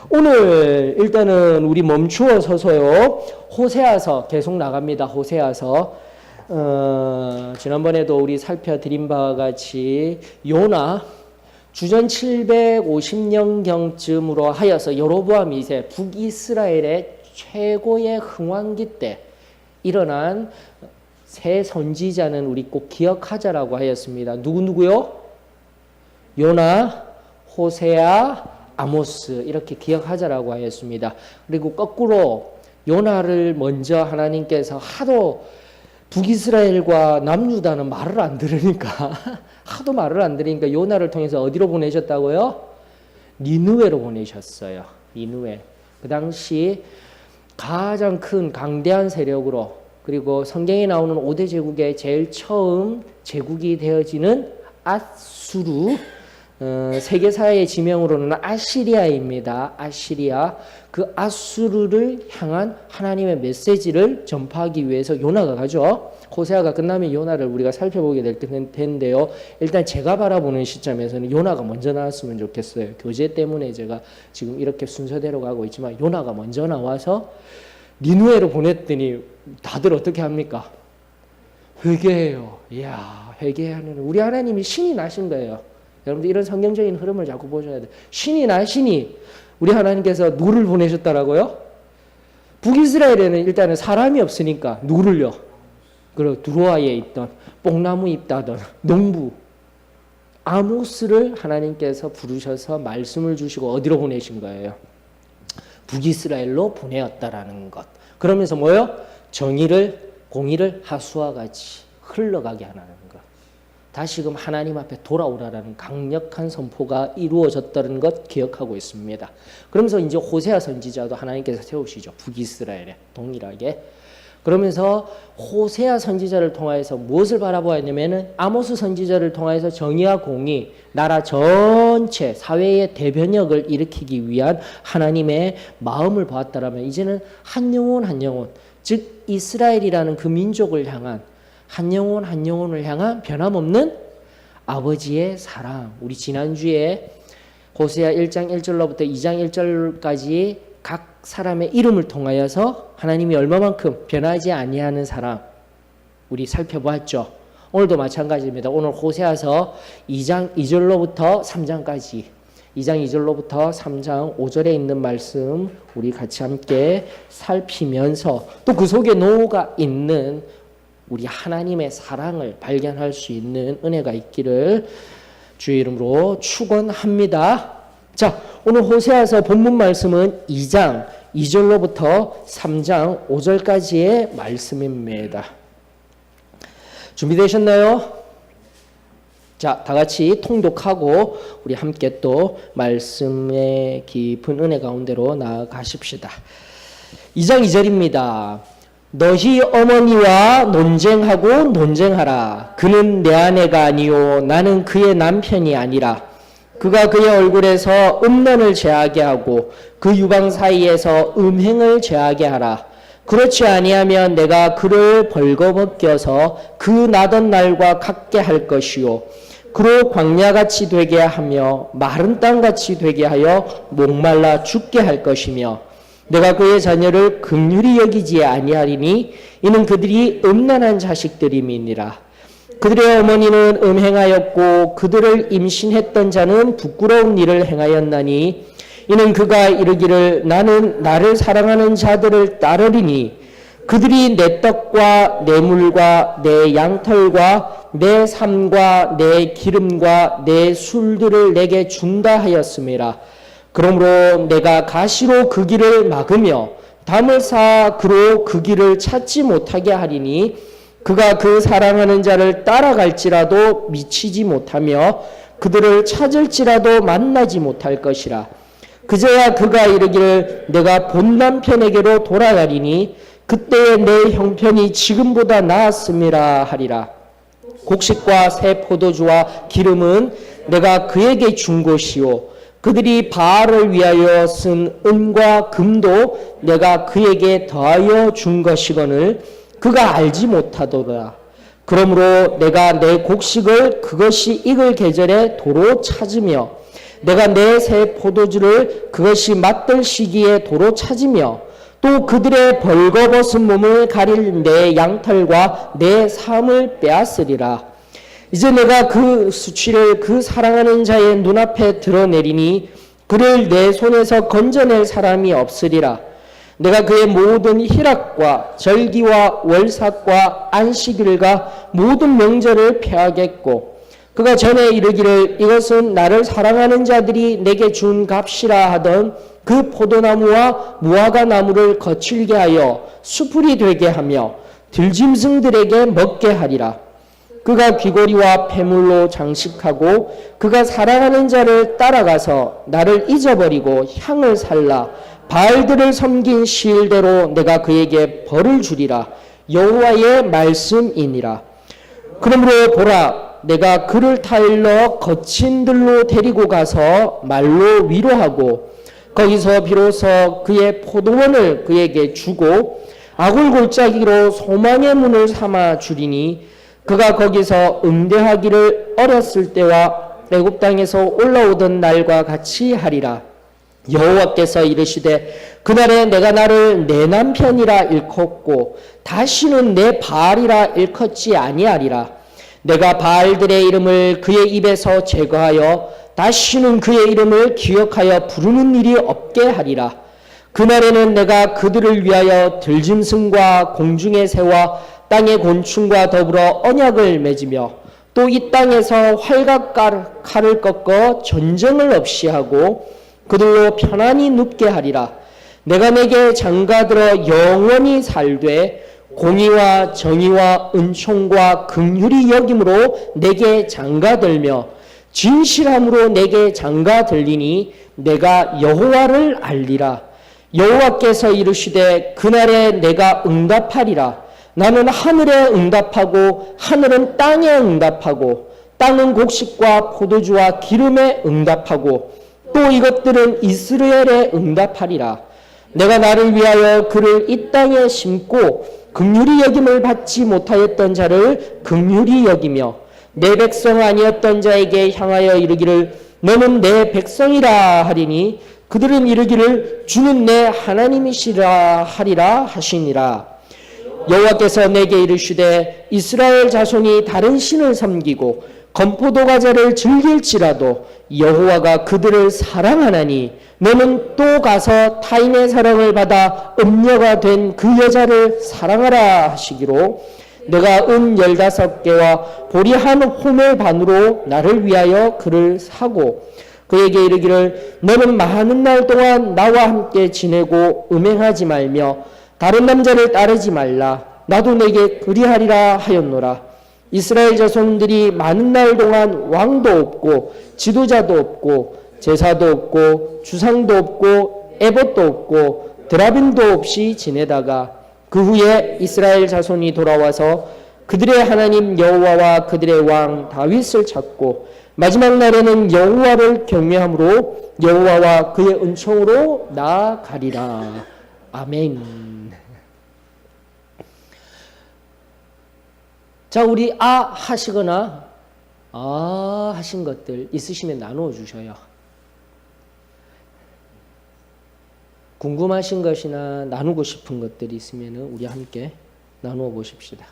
오늘 일단은 우리 멈추어 서서요. 호세아서 계속 나갑니다. 호세아서. 지난번에도 우리 살펴드린 바와 같이 요나 주전 750년경쯤으로 하여서 여로보암 2세 북이스라엘의 최고의 흥왕기 때 일어난 새 선지자는 우리 꼭 기억하자라고 하였습니다. 누구요? 요나, 호세아, 아모스 이렇게 기억하자라고 하였습니다. 그리고 거꾸로 요나를 먼저 하나님께서 하도 북이스라엘과 남유다는 말을 안 들으니까 하도 말을 안 들으니까 요나를 통해서 어디로 보내셨다고요? 니느웨로 보내셨어요. 니느웨. 그 당시 가장 큰 강대한 세력으로 그리고 성경에 나오는 5대 제국의 제일 처음 제국이 되어지는 아수르 세계사의 지명으로는 아시리아입니다. 아시리아. 그 아수르를 향한 하나님의 메시지를 전파하기 위해서 요나가 가죠. 호세아가 끝나면 요나를 우리가 살펴보게 될 텐데요. 일단 제가 바라보는 시점에서는 요나가 먼저 나왔으면 좋겠어요. 교재 때문에 제가 지금 이렇게 순서대로 가고 있지만 요나가 먼저 나와서 니느웨로 보냈더니 다들 어떻게 합니까? 회개해요. 이야, 회개하는 우리 하나님이 신이 나신 거예요. 여러분들 이런 성경적인 흐름을 자꾸 보셔야 돼요. 신이 나시니 우리 하나님께서 누구를 보내셨다라고요? 북이스라엘에는 일단은 사람이 없으니까 누구를요? 그리고 두로아에 있던 뽕나무 잎 따던 농부 아모스를 하나님께서 부르셔서 말씀을 주시고 어디로 보내신 거예요? 북이스라엘로 보내었다라는 것. 그러면서 뭐요? 정의를 공의를 하수와 같이 흘러가게 하는 것. 다시금 하나님 앞에 돌아오라라는 강력한 선포가 이루어졌다는 것 기억하고 있습니다. 그러면서 이제 호세아 선지자도 하나님께서 세우시죠. 북이스라엘에 동일하게. 그러면서 호세아 선지자를 통하여서 무엇을 바라보았냐면은 아모스 선지자를 통하여서 정의와 공의, 나라 전체 사회의 대변혁을 일으키기 위한 하나님의 마음을 보았다라면 이제는 한 영혼, 즉 이스라엘이라는 그 민족을 향한 한 영혼을 향한 변함없는 아버지의 사랑. 우리 지난주에 호세아 1장 1절로부터 2장 1절까지 각 사람의 이름을 통하여서 하나님이 얼마만큼 변하지 아니하는 사랑 우리 살펴보았죠. 오늘도 마찬가지입니다. 오늘 호세아서 2장 2절로부터 3장까지 2장 2절로부터 3장 5절에 있는 말씀 우리 같이 함께 살피면서 또 그 속에 노가 있는 우리 하나님의 사랑을 발견할 수 있는 은혜가 있기를 주의 이름으로 축원합니다. 자, 오늘 호세아서 본문 말씀은 2장 2절로부터 3장 5절까지의 말씀입니다. 준비되셨나요? 자, 다 같이 통독하고 우리 함께 또 말씀의 깊은 은혜 가운데로 나아가십시다. 2장 2절입니다. 너희 어머니와 논쟁하라. 그는 내 아내가 아니요 나는 그의 남편이 아니라. 그가 그의 얼굴에서 음란을 제하게 하고 그 유방 사이에서 음행을 제하게 하라. 그렇지 아니하면 내가 그를 벌거벗겨서 그 나던 날과 같게 할 것이요 그로 광야같이 되게 하며 마른 땅같이 되게 하여 목말라 죽게 할 것이며 내가 그의 자녀를 긍휼히 여기지 아니하리니 이는 그들이 음란한 자식들임이니라. 그들의 어머니는 음행하였고 그들을 임신했던 자는 부끄러운 일을 행하였나니 이는 그가 이르기를 나는 나를 사랑하는 자들을 따르리니 그들이 내 떡과 내 물과 내 양털과 내 삶과 내 기름과 내 술들을 내게 준다 하였음이라. 그러므로 내가 가시로 그 길을 막으며 담을 쌓아 그로 그 길을 찾지 못하게 하리니 그가 그 사랑하는 자를 따라갈지라도 미치지 못하며 그들을 찾을지라도 만나지 못할 것이라. 그제야 그가 이르기를 내가 본 남편에게로 돌아가리니 그때에 내 형편이 지금보다 나았음이라 하리라. 곡식과 새 포도주와 기름은 내가 그에게 준 것이요 그들이 바알을 위하여 쓴 은과 금도 내가 그에게 더하여 준 것이거늘 그가 알지 못하더라. 그러므로 내가 내 곡식을 그것이 익을 계절에 도로 찾으며 내가 내 새 포도주를 그것이 맛들 시기에 도로 찾으며 또 그들의 벌거벗은 몸을 가릴 내 양털과 내 삶을 빼앗으리라. 이제 내가 그 수치를 그 사랑하는 자의 눈앞에 드러내리니 그를 내 손에서 건져낼 사람이 없으리라. 내가 그의 모든 희락과 절기와 월삭과 안식일과 모든 명절을 폐하겠고 그가 전에 이르기를 이것은 나를 사랑하는 자들이 내게 준 값이라 하던 그 포도나무와 무화과 나무를 거칠게 하여 수풀이 되게 하며 들짐승들에게 먹게 하리라. 그가 귀고리와 폐물로 장식하고 그가 사랑하는 자를 따라가서 나를 잊어버리고 향을 살라 바알들을 섬긴 시일대로 내가 그에게 벌을 주리라. 여호와의 말씀이니라. 그러므로 보라 내가 그를 타일러 거친 들로 데리고 가서 말로 위로하고 거기서 비로소 그의 포도원을 그에게 주고 아굴골짜기로 소망의 문을 삼아 주리니 그가 거기서 응대하기를 어렸을 때와 애굽 땅에서 올라오던 날과 같이 하리라. 여호와께서 이르시되 그날에 내가 나를 내 남편이라 일컫고 다시는 내 바알이라 일컫지 아니하리라. 내가 바알들의 이름을 그의 입에서 제거하여 다시는 그의 이름을 기억하여 부르는 일이 없게 하리라. 그날에는 내가 그들을 위하여 들짐승과 공중의 새와 땅의 곤충과 더불어 언약을 맺으며 또 이 땅에서 활과 칼을 꺾어 전쟁을 없이 하고 그들로 편안히 눕게 하리라. 내가 내게 장가들어 영원히 살되 공의와 정의와 은총과 긍휼이 여김으로 내게 장가들며 진실함으로 내게 장가들리니 내가 여호와를 알리라. 여호와께서 이르시되 그날에 내가 응답하리라. 나는 하늘에 응답하고 하늘은 땅에 응답하고 땅은 곡식과 포도주와 기름에 응답하고 또 이것들은 이스라엘에 응답하리라. 내가 나를 위하여 그를 이 땅에 심고 긍휼히 여김을 받지 못하였던 자를 긍휼히 여기며 내 백성 아니었던 자에게 향하여 이르기를 너는 내 백성이라 하리니 그들은 이르기를 주는 내 하나님이시라 하리라 하시니라. 여호와께서 내게 이르시되 이스라엘 자손이 다른 신을 섬기고 건포도 과자를 즐길지라도 여호와가 그들을 사랑하나니 너는 또 가서 타인의 사랑을 받아 음녀가 된 그 여자를 사랑하라 하시기로 내가 은 15개와 보리 한 호멜 반으로 나를 위하여 그를 사고 그에게 이르기를 너는 많은 날 동안 나와 함께 지내고 음행하지 말며 다른 남자를 따르지 말라. 나도 내게 그리하리라 하였노라. 이스라엘 자손들이 많은 날 동안 왕도 없고 지도자도 없고 제사도 없고 주상도 없고 에봇도 없고 드라빔도 없이 지내다가 그 후에 이스라엘 자손이 돌아와서 그들의 하나님 여호와와 그들의 왕 다윗을 찾고 마지막 날에는 여호와를 경외함으로 여호와와 그의 은총으로 나아가리라. 아멘. 자, 우리 하시거나 하신 것들 있으시면 나누어 주셔요. 궁금하신 것이나 나누고 싶은 것들이 있으면 우리 함께 나누어 보십시다.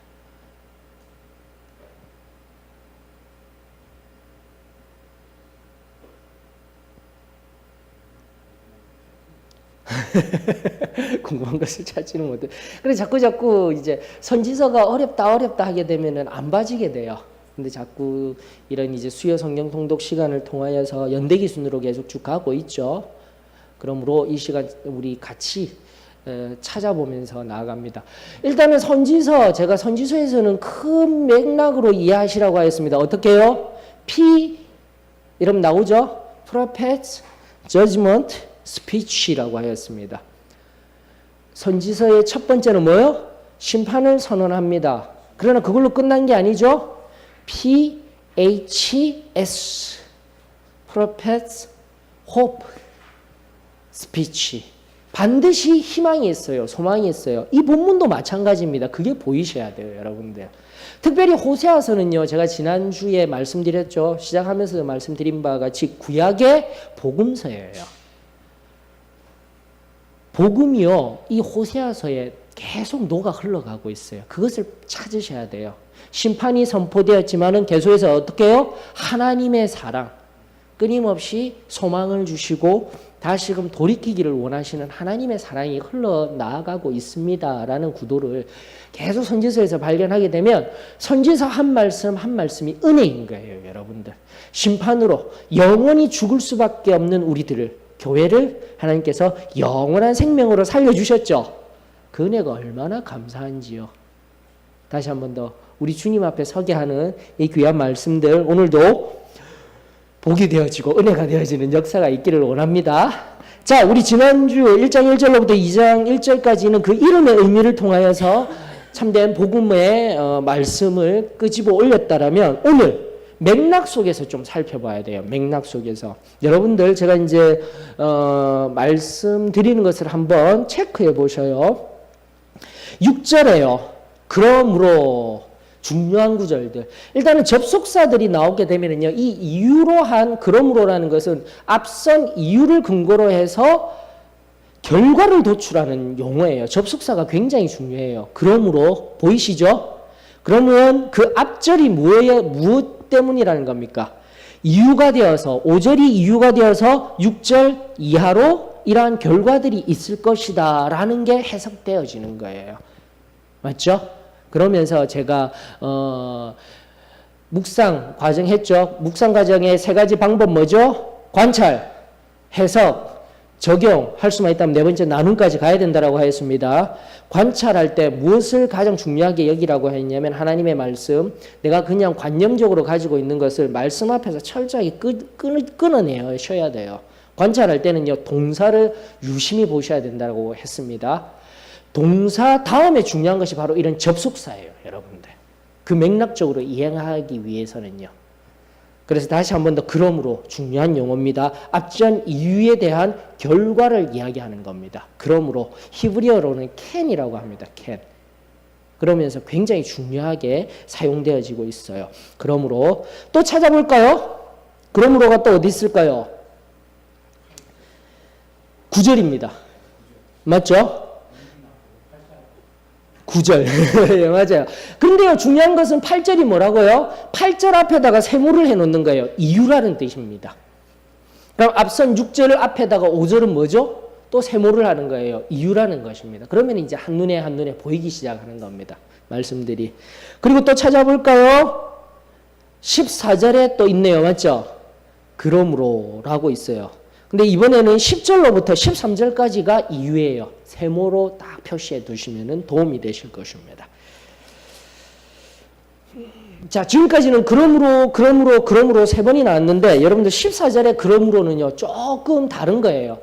궁금한 것을 찾지는 못해. 그래 자꾸 이제 선지서가 어렵다 하게 되면은 안 봐지게 돼요. 근데 자꾸 이런 이제 수요 성경 통독 시간을 통하여서 연대기 순으로 계속 쭉 가고 있죠. 그러므로 이 시간 우리 같이 찾아보면서 나아갑니다. 일단은 선지서, 제가 선지서에서는 큰 맥락으로 이해하시라고 하였습니다. 어떻게 해요? 이러면 나오죠? Prophets, Judgment, Speech라고 하였습니다. 선지서의 첫 번째는 뭐예요? 심판을 선언합니다. 그러나 그걸로 끝난 게 아니죠? PHS, Prophets, Hope, Speech. 반드시 희망이 있어요. 소망이 있어요. 이 본문도 마찬가지입니다. 그게 보이셔야 돼요, 여러분들. 특별히 호세아서는요, 제가 지난주에 말씀드렸죠. 시작하면서 말씀드린 바와 같이 구약의 복음서예요. 복음이요, 이 호세아서에 계속 녹아 흘러가고 있어요. 그것을 찾으셔야 돼요. 심판이 선포되었지만은 계속해서 어떻게 해요? 하나님의 사랑, 끊임없이 소망을 주시고 다시금 돌이키기를 원하시는 하나님의 사랑이 흘러나가고 있습니다라는 구도를 계속 선지서에서 발견하게 되면 선지서 한 말씀 한 말씀이 은혜인 거예요, 여러분들. 심판으로 영원히 죽을 수밖에 없는 우리들을, 교회를 하나님께서 영원한 생명으로 살려주셨죠. 그 은혜가 얼마나 감사한지요. 다시 한 번 더 우리 주님 앞에 서게 하는 이 귀한 말씀들 오늘도 복이 되어지고 은혜가 되어지는 역사가 있기를 원합니다. 자, 우리 지난주 1장 1절로부터 2장 1절까지는 그 이름의 의미를 통하여서 참된 복음의 말씀을 끄집어 올렸다라면 오늘 맥락 속에서 좀 살펴봐야 돼요. 맥락 속에서. 여러분들 제가 이제 말씀드리는 것을 한번 체크해 보셔요. 6절에요. 그러므로 중요한 구절들. 일단은 접속사들이 나오게 되면은요, 이 이유로 한 그러므로라는 것은 앞선 이유를 근거로 해서 결과를 도출하는 용어예요. 접속사가 굉장히 중요해요. 그러므로 보이시죠? 그러면 그 앞절이 무엇 때문이라는 겁니까? 이유가 되어서 5절이 이유가 되어서 6절 이하로 이러한 결과들이 있을 것이다 라는 게 해석되어지는 거예요. 맞죠? 그러면서 제가 묵상 과정 했죠. 묵상 과정의 세 가지 방법 뭐죠? 관찰, 해석, 적용할 수만 있다면 네 번째 나눔까지 가야 된다라고 하였습니다. 관찰할 때 무엇을 가장 중요하게 여기라고 했냐면 하나님의 말씀, 내가 그냥 관념적으로 가지고 있는 것을 말씀 앞에서 철저하게 끊어내셔야 돼요. 관찰할 때는요, 동사를 유심히 보셔야 된다고 했습니다. 동사 다음에 중요한 것이 바로 이런 접속사예요, 여러분들. 그 맥락적으로 이행하기 위해서는요. 그래서 다시 한 번 더 그러므로 중요한 용어입니다. 앞전 이유에 대한 결과를 이야기하는 겁니다. 그러므로 히브리어로는 can이라고 합니다. can. 그러면서 굉장히 중요하게 사용되어지고 있어요. 그러므로 또 찾아볼까요? 그러므로가 또 어디 있을까요? 9절입니다. 맞죠? 9절. 예, 맞아요. 근데요, 중요한 것은 8절이 뭐라고요? 8절 앞에다가 세모를 해놓는 거예요. 이유라는 뜻입니다. 그럼 앞선 6절을 앞에다가 5절은 뭐죠? 또 세모를 하는 거예요. 이유라는 것입니다. 그러면 이제 한눈에 보이기 시작하는 겁니다. 말씀들이. 그리고 또 찾아볼까요? 14절에 또 있네요. 맞죠? 그러므로 라고 있어요. 근데 이번에는 10절로부터 13절까지가 이유예요. 세모로 딱 표시해 두시면 도움이 되실 것입니다. 자, 지금까지는 그러므로 세 번이 나왔는데 여러분들 14절에 그러므로는요, 조금 다른 거예요.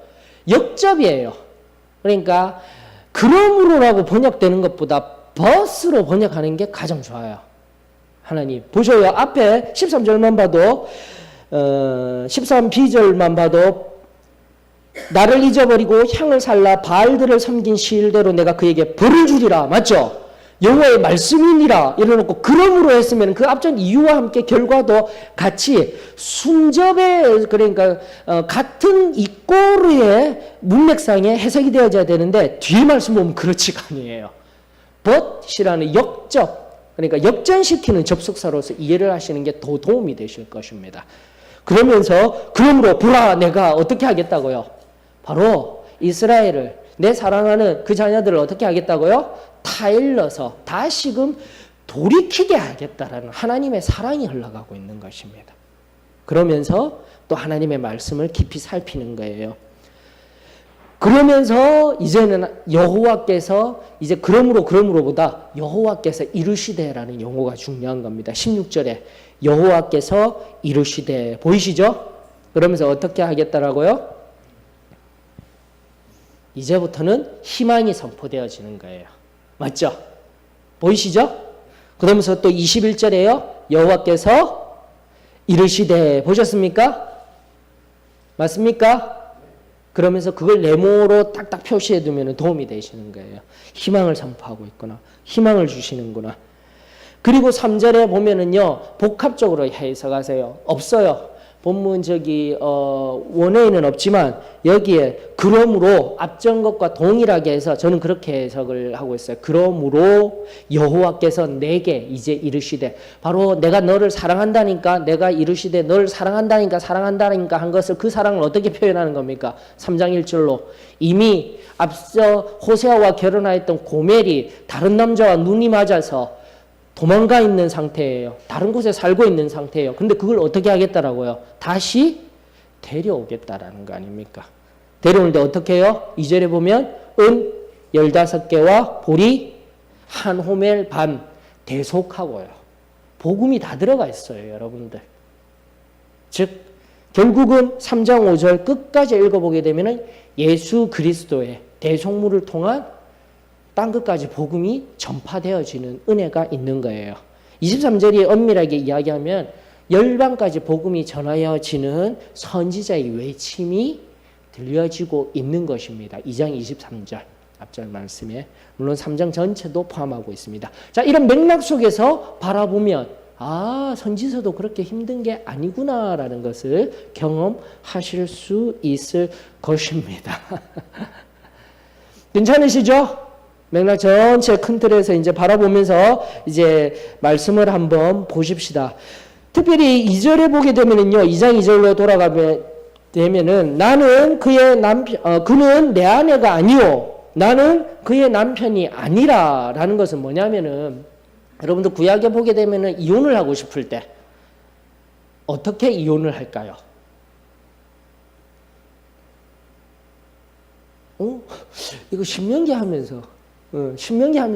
역접이에요. 그러니까 그러므로라고 번역되는 것보다 벗으로 번역하는 게 가장 좋아요. 하나님. 보셔요. 앞에 13절만 봐도 13b절만 봐도 나를 잊어버리고 향을 살라 바알들을 섬긴 시일대로 내가 그에게 벌을 주리라. 맞죠? 여호와의 말씀이니라 이래놓고 그러므로 했으면 그 앞전 이유와 함께 결과도 같이 순접의 그러니까 같은 이꼬르의 문맥상에 해석이 되어져야 되는데 뒤에 말씀 보면 그렇지가 아니에요. but이라는 역접, 그러니까 역전시키는 접속사로서 이해를 하시는 게 더 도움이 되실 것입니다. 그러면서 그러므로 보라 내가 어떻게 하겠다고요? 바로 이스라엘을 내 사랑하는 그 자녀들을 어떻게 하겠다고요? 타일러서 다시금 돌이키게 하겠다라는 하나님의 사랑이 흘러가고 있는 것입니다. 그러면서 또 하나님의 말씀을 깊이 살피는 거예요. 그러면서 이제는 여호와께서 이제 그러므로보다 여호와께서 이루시되라는 용어가 중요한 겁니다. 16절에 여호와께서 이루시되 보이시죠? 그러면서 어떻게 하겠다라고요? 이제부터는 희망이 선포되어지는 거예요. 맞죠? 보이시죠? 그러면서 또 21절에요. 여호와께서 이르시되 보셨습니까? 맞습니까? 그러면서 그걸 네모로 딱딱 표시해 두면 도움이 되시는 거예요. 희망을 선포하고 있구나. 희망을 주시는구나. 그리고 3절에 보면은요, 복합적으로 해석하세요. 없어요. 본문 원어에는 없지만 여기에 그러므로 앞전 것과 동일하게 해서 저는 그렇게 해석을 하고 있어요. 그러므로 여호와께서 내게 이제 이르시되, 바로 내가 너를 사랑한다니까, 내가 이르시되 너를 사랑한다니까 한 것을, 그 사랑을 어떻게 표현하는 겁니까? 3장 1절로 이미 앞서 호세아와 결혼하였던 고멜이 다른 남자와 눈이 맞아서 도망가 있는 상태예요. 다른 곳에 살고 있는 상태예요. 근데 그걸 어떻게 하겠다라고요? 다시 데려오겠다라는 거 아닙니까? 데려오는데 어떻게 해요? 2절에 보면 은 15개와 보리 한 호멜 반 대속하고요. 복음이 다 들어가 있어요, 여러분들. 즉 결국은 3장 5절 끝까지 읽어보게 되면 예수 그리스도의 대속물을 통한 땅 끝까지 복음이 전파되어지는 은혜가 있는 거예요. 23절이 엄밀하게 이야기하면 열방까지 복음이 전하여지는 선지자의 외침이 들려지고 있는 것입니다. 2장 23절 앞절 말씀에, 물론 3장 전체도 포함하고 있습니다. 자, 이런 맥락 속에서 바라보면 선지서도 그렇게 힘든 게 아니구나라는 것을 경험하실 수 있을 것입니다. 괜찮으시죠? 맥락 전체 큰 틀에서 이제 바라보면서 이제 말씀을 한번 보십시다. 특별히 2절에 보게 되면은요, 2장 2절로 돌아가게 되면은 나는 그의 그는 내 아내가 아니요, 나는 그의 남편이 아니라라는 것은 뭐냐면은, 여러분들 구약에 보게 되면은 이혼을 하고 싶을 때 어떻게 이혼을 할까요? 이거 신명기 하면서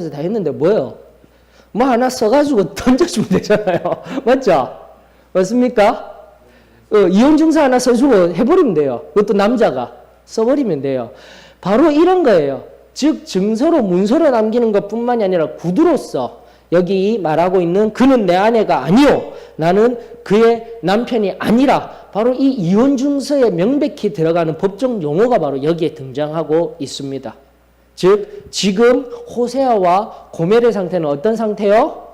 다 했는데 뭐예요? 뭐 하나 써가지고 던져주면 되잖아요. 맞죠? 맞습니까? 이혼증서 하나 써주고 해버리면 돼요. 그것도 남자가 써버리면 돼요. 바로 이런 거예요. 즉 증서로 문서로 남기는 것뿐만이 아니라 구두로서 여기 말하고 있는 그는 내 아내가 아니요, 나는 그의 남편이 아니라, 바로 이 이혼증서에 명백히 들어가는 법적 용어가 바로 여기에 등장하고 있습니다. 즉 지금 호세아와 고멜의 상태는 어떤 상태요?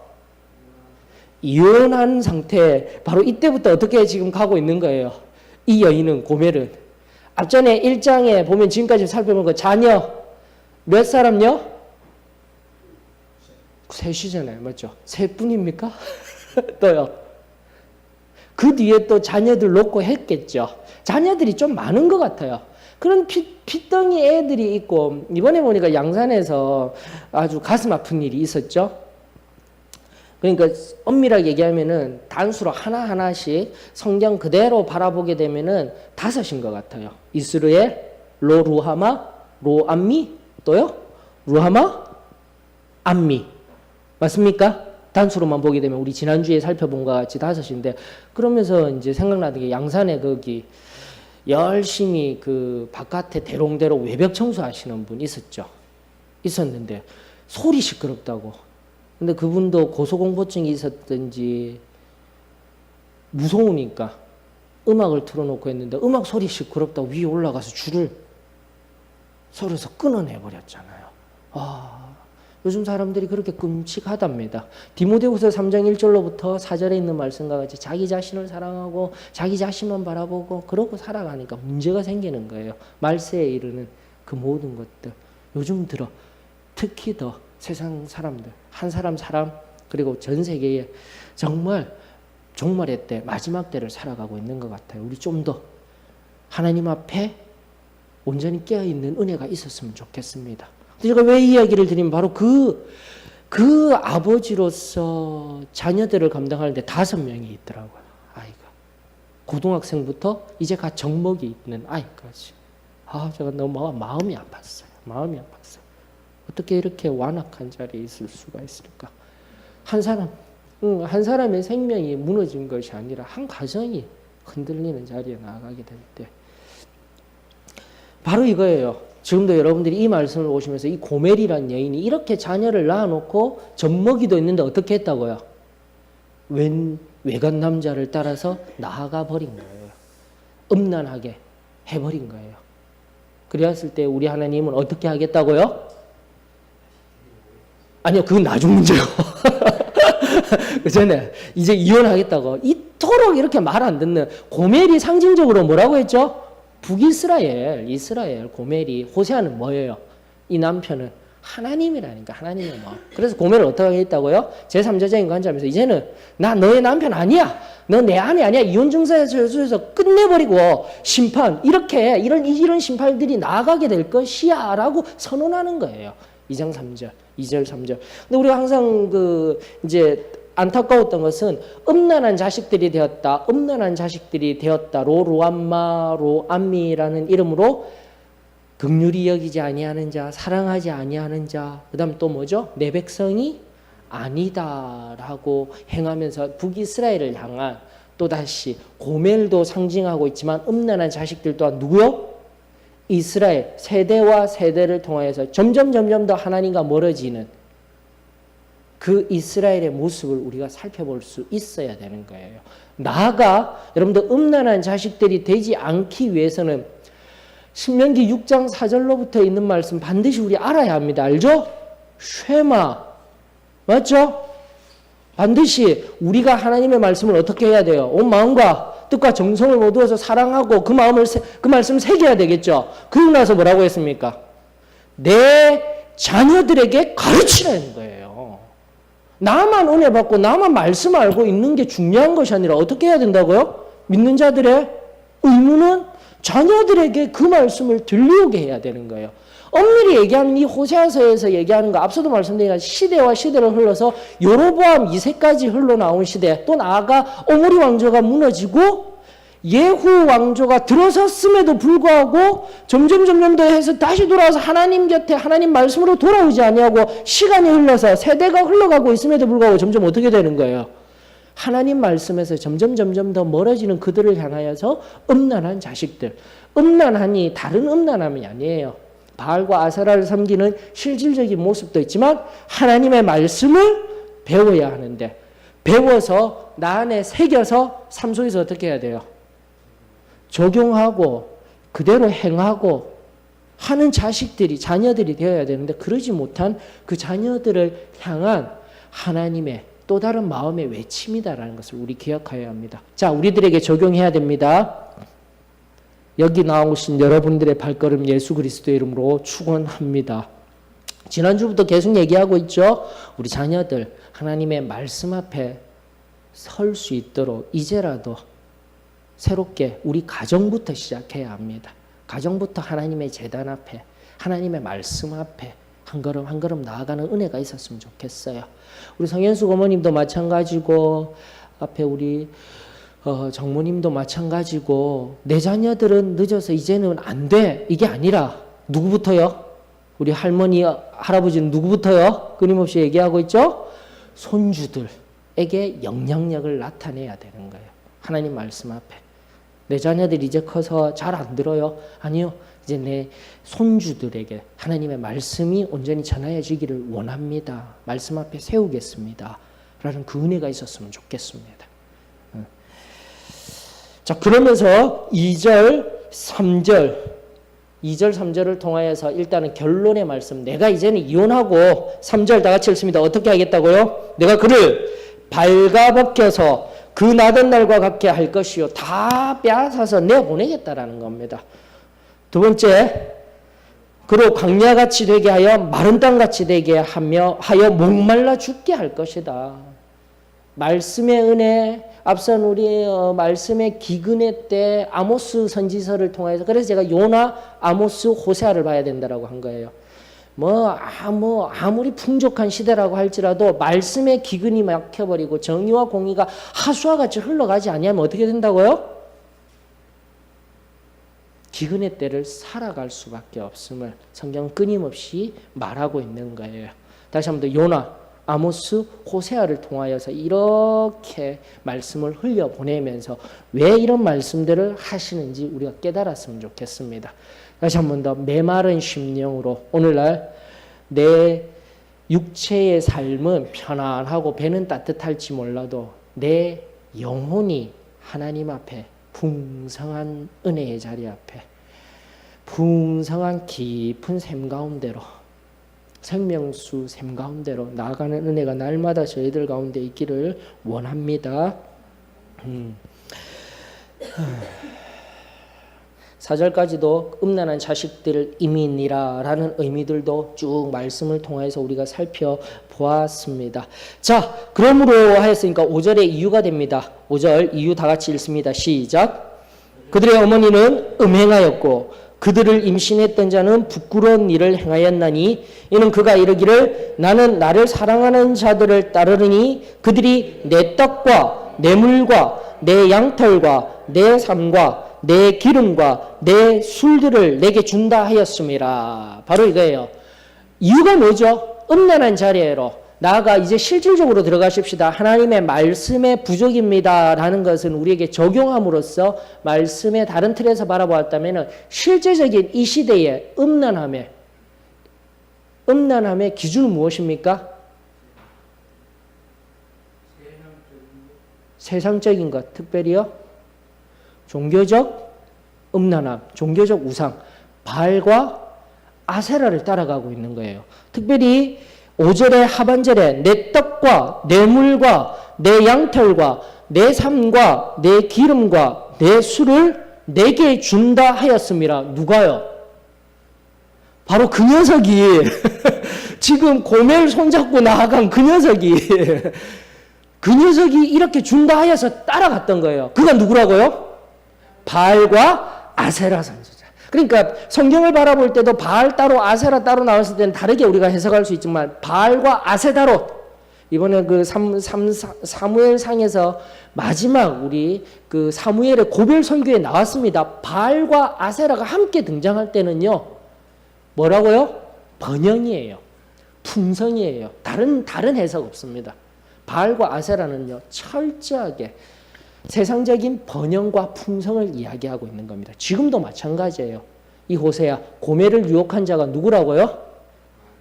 이혼한 상태. 바로 이때부터 어떻게 지금 가고 있는 거예요? 이 여인은, 고멜은 앞전에 1장에 보면 지금까지 살펴본 거 자녀 몇 사람요? 셋이잖아요. 맞죠? 셋뿐입니까? 또요. 그 뒤에 또 자녀들 놓고 했겠죠. 자녀들이 좀 많은 것 같아요. 그런 피덩이 애들이 있고, 이번에 보니까 양산에서 아주 가슴 아픈 일이 있었죠. 그러니까 엄밀하게 얘기하면은 단수로 하나하나씩 성경 그대로 바라보게 되면은 5인 것 같아요. 이스라엘, 루하마, 로암미, 또요? 루하마, 암미. 맞습니까? 단수로만 보게 되면 우리 지난주에 살펴본 것 같이 5인데, 그러면서 이제 생각나는 게 양산에 거기 열심히 그 바깥에 대롱대롱 외벽 청소하시는 분 있었는데 소리 시끄럽다고. 근데 그분도 고소공포증이 있었든지 무서우니까 음악을 틀어놓고 했는데 음악 소리 시끄럽다고 위에 올라가서 줄을 서로서 끊어내버렸잖아요. 요즘 사람들이 그렇게 끔찍하답니다. 디모데후서 3장 1절로부터 4절에 있는 말씀과 같이 자기 자신을 사랑하고 자기 자신만 바라보고 그러고 살아가니까 문제가 생기는 거예요. 말세에 이르는 그 모든 것들. 요즘 들어 특히 더 세상 사람들, 한 사람 그리고 전 세계에 정말 종말의 때, 마지막 때를 살아가고 있는 것 같아요. 우리 좀 더 하나님 앞에 온전히 깨어있는 은혜가 있었으면 좋겠습니다. 제가 왜 이 이야기를 드리면 바로 그 아버지로서 자녀들을 감당하는데 5명이 있더라고요. 아이가. 고등학생부터 이제 갓 정먹이 있는 아이까지. 제가 너무 마음이 아팠어요. 어떻게 이렇게 완악한 자리에 있을 수가 있을까? 한 사람의 생명이 무너진 것이 아니라 한 가정이 흔들리는 자리에 나아가게 될 때. 바로 이거예요. 지금도 여러분들이 이 말씀을 보시면서 이 고멜이란 여인이 이렇게 자녀를 낳아놓고 젖먹이도 있는데 어떻게 했다고요? 외간 남자를 따라서 나아가 버린 거예요. 음란하게 해버린 거예요. 그랬을 때 우리 하나님은 어떻게 하겠다고요? 아니요, 그건 나중 문제요. 그 전에 이제 이혼하겠다고 이토록 이렇게 말 안 듣는 고멜이 상징적으로 뭐라고 했죠? 북이스라엘, 이스라엘, 고멜이. 호세아는 뭐예요? 이 남편은 하나님이라니까, 하나님의 뭐. 그래서 고멜을 어떻게 했다고요? 제3자적인 관점에서 이제는 나 너의 남편 아니야. 너 내 아내 아니야. 이혼 증서에서 끝내버리고 심판, 이렇게 이런 심판들이 나아가게 될 것이야 라고 선언하는 거예요. 2장 3절, 2절 3절. 근데 우리가 항상 이제 안타까웠던 것은 음란한 자식들이 되었다. 음란한 자식들이 되었다. 로루암마 로암미라는 이름으로 긍휼히 여기지 아니하는 자, 사랑하지 아니하는 자, 그다음 또 뭐죠? 내 백성이 아니다라고 행하면서 북이스라엘을 향한 또다시 고멜도 상징하고 있지만 음란한 자식들 또한 누구요? 이스라엘 세대와 세대를 통하여서 점점 더 하나님과 멀어지는 그 이스라엘의 모습을 우리가 살펴볼 수 있어야 되는 거예요. 나아가 여러분들 음란한 자식들이 되지 않기 위해서는 신명기 6장 4절로부터 있는 말씀 반드시 우리 알아야 합니다. 알죠? 쉐마. 맞죠? 반드시 우리가 하나님의 말씀을 어떻게 해야 돼요? 온 마음과 뜻과 정성을 모두어서 사랑하고 그 말씀을 새겨야 되겠죠? 그러고 나서 뭐라고 했습니까? 내 자녀들에게 가르치라는 거예요. 나만 은혜 받고 나만 말씀 알고 있는 게 중요한 것이 아니라 어떻게 해야 된다고요? 믿는 자들의 의무는 자녀들에게 그 말씀을 들려오게 해야 되는 거예요. 엄밀히 얘기하면 이 호세아서에서 얘기하는 거 앞서도 말씀드린 시대와 시대를 흘러서 여로보암 2세까지 흘러나온 시대, 또 나아가 오므리 왕조가 무너지고 예후 왕조가 들어섰음에도 불구하고 점점 더 해서 다시 돌아와서 하나님 곁에 하나님 말씀으로 돌아오지 아니하고 시간이 흘러서 세대가 흘러가고 있음에도 불구하고 점점 어떻게 되는 거예요? 하나님 말씀에서 점점 더 멀어지는 그들을 향하여서 음란한 자식들. 음란하니 다른 음란함이 아니에요. 바알과 아세라를 섬기는 실질적인 모습도 있지만 하나님의 말씀을 배워야 하는데 배워서 나 안에 새겨서 삶 속에서 어떻게 해야 돼요? 적용하고 그대로 행하고 하는 자녀들이 되어야 되는데 그러지 못한 그 자녀들을 향한 하나님의 또 다른 마음의 외침이다라는 것을 우리 기억해야 합니다. 자, 우리들에게 적용해야 됩니다. 여기 나오신 여러분들의 발걸음 예수 그리스도의 이름으로 축원합니다. 지난주부터 계속 얘기하고 있죠. 우리 자녀들 하나님의 말씀 앞에 설 수 있도록 이제라도 새롭게 우리 가정부터 시작해야 합니다. 가정부터 하나님의 제단 앞에 하나님의 말씀 앞에 한 걸음 한 걸음 나아가는 은혜가 있었으면 좋겠어요. 우리 성현숙 어머님도 마찬가지고 앞에 우리 정모님도 마찬가지고 내 자녀들은 늦어서 이제는 안 돼. 이게 아니라 누구부터요? 우리 할머니, 할아버지는 누구부터요? 끊임없이 얘기하고 있죠? 손주들에게 영향력을 나타내야 되는 거예요. 하나님 말씀 앞에. 내 자녀들이 이제 커서 잘 안 들어요? 아니요. 이제 내 손주들에게 하나님의 말씀이 온전히 전하여지기를 원합니다. 말씀 앞에 세우겠습니다. 라는 그 은혜가 있었으면 좋겠습니다. 자, 그러면서 2절, 3절을 통하여서 일단은 결론의 말씀, 내가 이제는 이혼하고 3절 다 같이 읽습니다. 어떻게 하겠다고요? 내가 그를 발가벗겨서 그 나던 날과 같게 할 것이요. 다 빼앗아서 내보내겠다라는 겁니다. 두 번째, 그로 광야같이 되게 하여 마른 땅같이 되게 하여 목말라 죽게 할 것이다. 말씀의 은혜, 앞선 우리 말씀의 기근의 때 아모스 선지서를 통해서 그래서 제가 요나, 아모스, 호세아를 봐야 된다라고 한 거예요. 아무리 풍족한 시대라고 할지라도 말씀의 기근이 막혀버리고 정의와 공의가 하수와 같이 흘러가지 아니하면 어떻게 된다고요? 기근의 때를 살아갈 수밖에 없음을 성경은 끊임없이 말하고 있는 거예요. 다시 한번 더 요나, 아모스, 호세아를 통하여서 이렇게 말씀을 흘려보내면서 왜 이런 말씀들을 하시는지 우리가 깨달았으면 좋겠습니다. 다시 한 번 더 메마른 심령으로 오늘날 내 육체의 삶은 편안하고 배는 따뜻할지 몰라도 내 영혼이 하나님 앞에 풍성한 은혜의 자리 앞에 풍성한 깊은 샘 가운데로 생명수 샘 가운데로 나아가는 은혜가 날마다 저희들 가운데 있기를 원합니다. 4절까지도 음란한 자식들 이민이라 라는 의미들도 쭉 말씀을 통해서 우리가 살펴보았습니다. 자, 그러므로 하였으니까 5절의 이유가 됩니다. 5절 이유 다 같이 읽습니다. 시작. 그들의 어머니는 음행하였고 그들을 임신했던 자는 부끄러운 일을 행하였나니 이는 그가 이르기를 나는 나를 사랑하는 자들을 따르니 그들이 내 떡과 내 물과 내 양털과 내 삶과 내 기름과 내 술들을 내게 준다 하였음이라. 바로 이거예요. 이유가 뭐죠? 음란한 자리로 나아가 이제 실질적으로 들어가십시다. 하나님의 말씀의 부족입니다 라는 것은 우리에게 적용함으로써 말씀의 다른 틀에서 바라보았다면 실제적인 이 시대의 음란함의 기준은 무엇입니까? 세상적인 것, 특별히요 종교적 음란함, 종교적 우상, 바알과 아세라를 따라가고 있는 거예요. 특별히 5절의 하반절에 내 떡과 내 물과 내 양털과 내 삶과 내 기름과 내 술을 내게 준다 하였습니다. 누가요? 바로 그 녀석이 지금 고멜 손잡고 나아간 그 녀석이 이렇게 준다 하여서 따라갔던 거예요. 그가 누구라고요? 바알과 아세라 선지자. 그러니까 성경을 바라볼 때도 바알 따로 아세라 따로 나왔을 때는 다르게 우리가 해석할 수 있지만 바알과 아세다로 이번에 그 사무엘상에서 마지막 우리 그 사무엘의 고별 설교에 나왔습니다. 바알과 아세라가 함께 등장할 때는요. 뭐라고요? 번영이에요. 풍성이에요. 다른 해석 없습니다. 바알과 아세라는요. 철저하게 세상적인 번영과 풍성을 이야기하고 있는 겁니다. 지금도 마찬가지예요. 이 호세아 고멜을 유혹한 자가 누구라고요?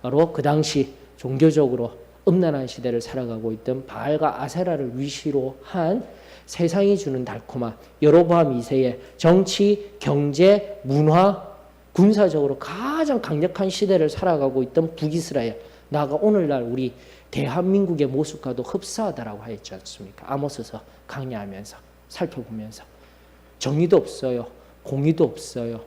바로 그 당시 종교적으로 음란한 시대를 살아가고 있던 바알과 아세라를 위시로 한 세상이 주는 달콤한 여로보암 2세의 정치, 경제, 문화, 군사적으로 가장 강력한 시대를 살아가고 있던 북이스라엘, 나아가 오늘날 우리 대한민국의 모습과도 흡사하다라고 하였지 않습니까? 아모스서 강의하면서 살펴보면서 정의도 없어요. 공의도 없어요.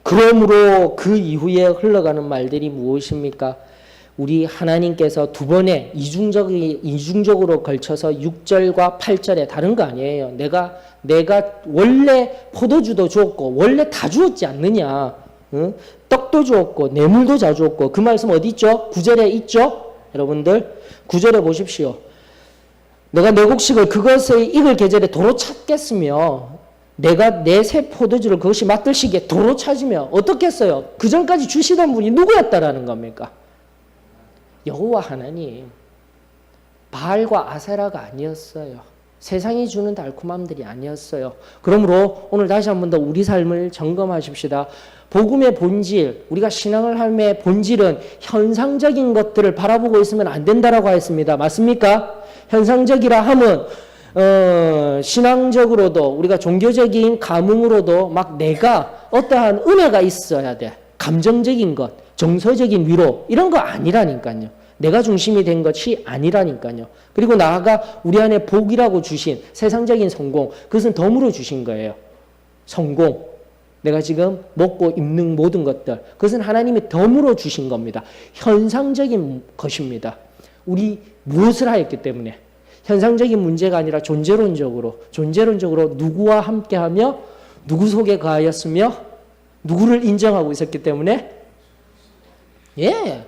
그러므로 그 이후에 흘러가는 말들이 무엇입니까? 우리 하나님께서 두 번에 이중적으로 걸쳐서 6절과 8절에 다른 거 아니에요. 내가 원래 포도주도 주었고 원래 다 주었지 않느냐. 응? 떡도 주었고 뇌물도 다 주었고 그 말씀 어디 있죠? 9절에 있죠? 여러분들 9절에 보십시오. 내가 내 곡식을 그것의 익을 계절에 도로 찾겠으며 내가 내 새 포도주를 그것이 맡을 시기에 도로 찾으며 어떻겠어요? 그 전까지 주시던 분이 누구였다라는 겁니까? 여호와 하나님. 바알과 아세라가 아니었어요. 세상이 주는 달콤함들이 아니었어요. 그러므로 오늘 다시 한 번 더 우리 삶을 점검하십시다. 복음의 본질, 우리가 신앙을 함의 본질은 현상적인 것들을 바라보고 있으면 안 된다라고 했습니다. 맞습니까? 현상적이라 함은 신앙적으로도 우리가 종교적인 감흥으로도 막 내가 어떠한 은혜가 있어야 돼. 감정적인 것, 정서적인 위로 이런 거 아니라니까요. 내가 중심이 된 것이 아니라니까요. 그리고 나아가 우리 안에 복이라고 주신 세상적인 성공, 그것은 덤으로 주신 거예요. 성공, 내가 지금 먹고 입는 모든 것들, 그것은 하나님이 덤으로 주신 겁니다. 현상적인 것입니다. 우리 무엇을 하였기 때문에 현상적인 문제가 아니라 존재론적으로 누구와 함께하며 누구 속에 거하였으며 누구를 인정하고 있었기 때문에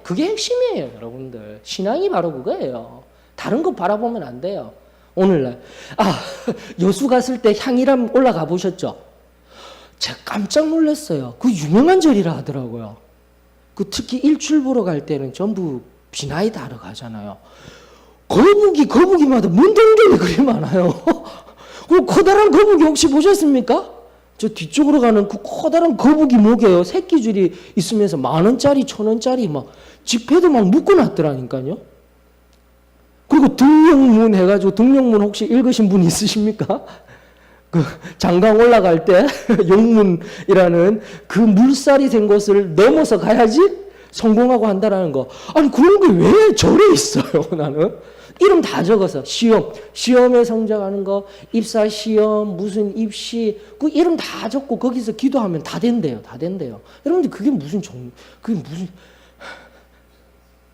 그게 핵심이에요. 여러분들 신앙이 바로 그거예요. 다른 거 바라보면 안 돼요. 오늘날 여수 갔을 때 향이람 올라가 보셨죠? 제가 깜짝 놀랐어요. 그 유명한 절이라 하더라고요. 그 특히 일출 보러 갈 때는 전부 비나이 다러 가잖아요. 거북이마다 문동경이 그리 많아요. 그 커다란 거북이 혹시 보셨습니까? 저 뒤쪽으로 가는 그 커다란 거북이 목에요. 새끼줄이 있으면서 10,000원짜리, 1,000원짜리 막 지폐도 막 묶어놨더라니까요. 그리고 등령문 해가지고 등령문 혹시 읽으신 분 있으십니까? 그 장강 올라갈 때 용문이라는 그 물살이 된 곳을 넘어서 가야지 성공하고 한다라는 거. 아니 그런 게 왜 절에 있어요? 나는 이름 다 적어서 시험에 성적하는 거, 입사 시험, 무슨 입시 그 이름 다 적고 거기서 기도하면 다 된대요. 다 된대요. 여러분들 그게 무슨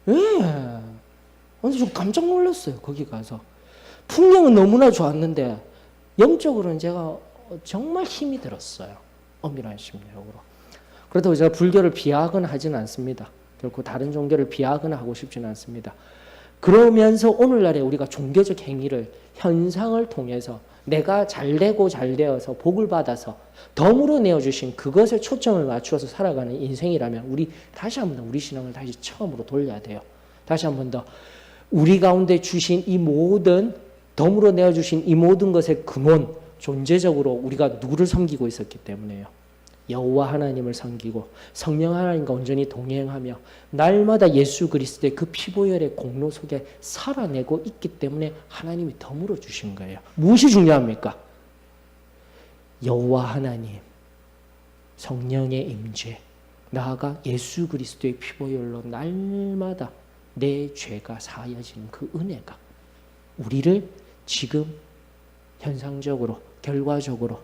예. 완전 좀 깜짝 놀랐어요. 거기 가서 풍경은 너무나 좋았는데 영적으로는 제가 정말 힘이 들었어요. 엄밀한 심리적으로. 그렇다고 제가 불교를 비하하거나 하지는 않습니다. 결코 다른 종교를 비하하거나 하고 싶지는 않습니다. 그러면서 오늘날에 우리가 종교적 행위를 현상을 통해서 내가 잘되고 잘되어서 복을 받아서 덤으로 내어주신 그것에 초점을 맞추어서 살아가는 인생이라면 우리 다시 한 번 더 우리 신앙을 다시 처음으로 돌려야 돼요. 다시 한 번 더 우리 가운데 주신 이 모든 덤으로 내어주신 이 모든 것의 근원 존재적으로 우리가 누구를 섬기고 있었기 때문에요. 여호와 하나님을 섬기고 성령 하나님과 온전히 동행하며 날마다 예수 그리스도의 그 피보혈의 공로 속에 살아내고 있기 때문에 하나님이 덤으로 주신 거예요. 무엇이 중요합니까? 여호와 하나님, 성령의 임재, 나아가 예수 그리스도의 피보혈로 날마다 내 죄가 사하여지는 그 은혜가 우리를 지금 현상적으로 결과적으로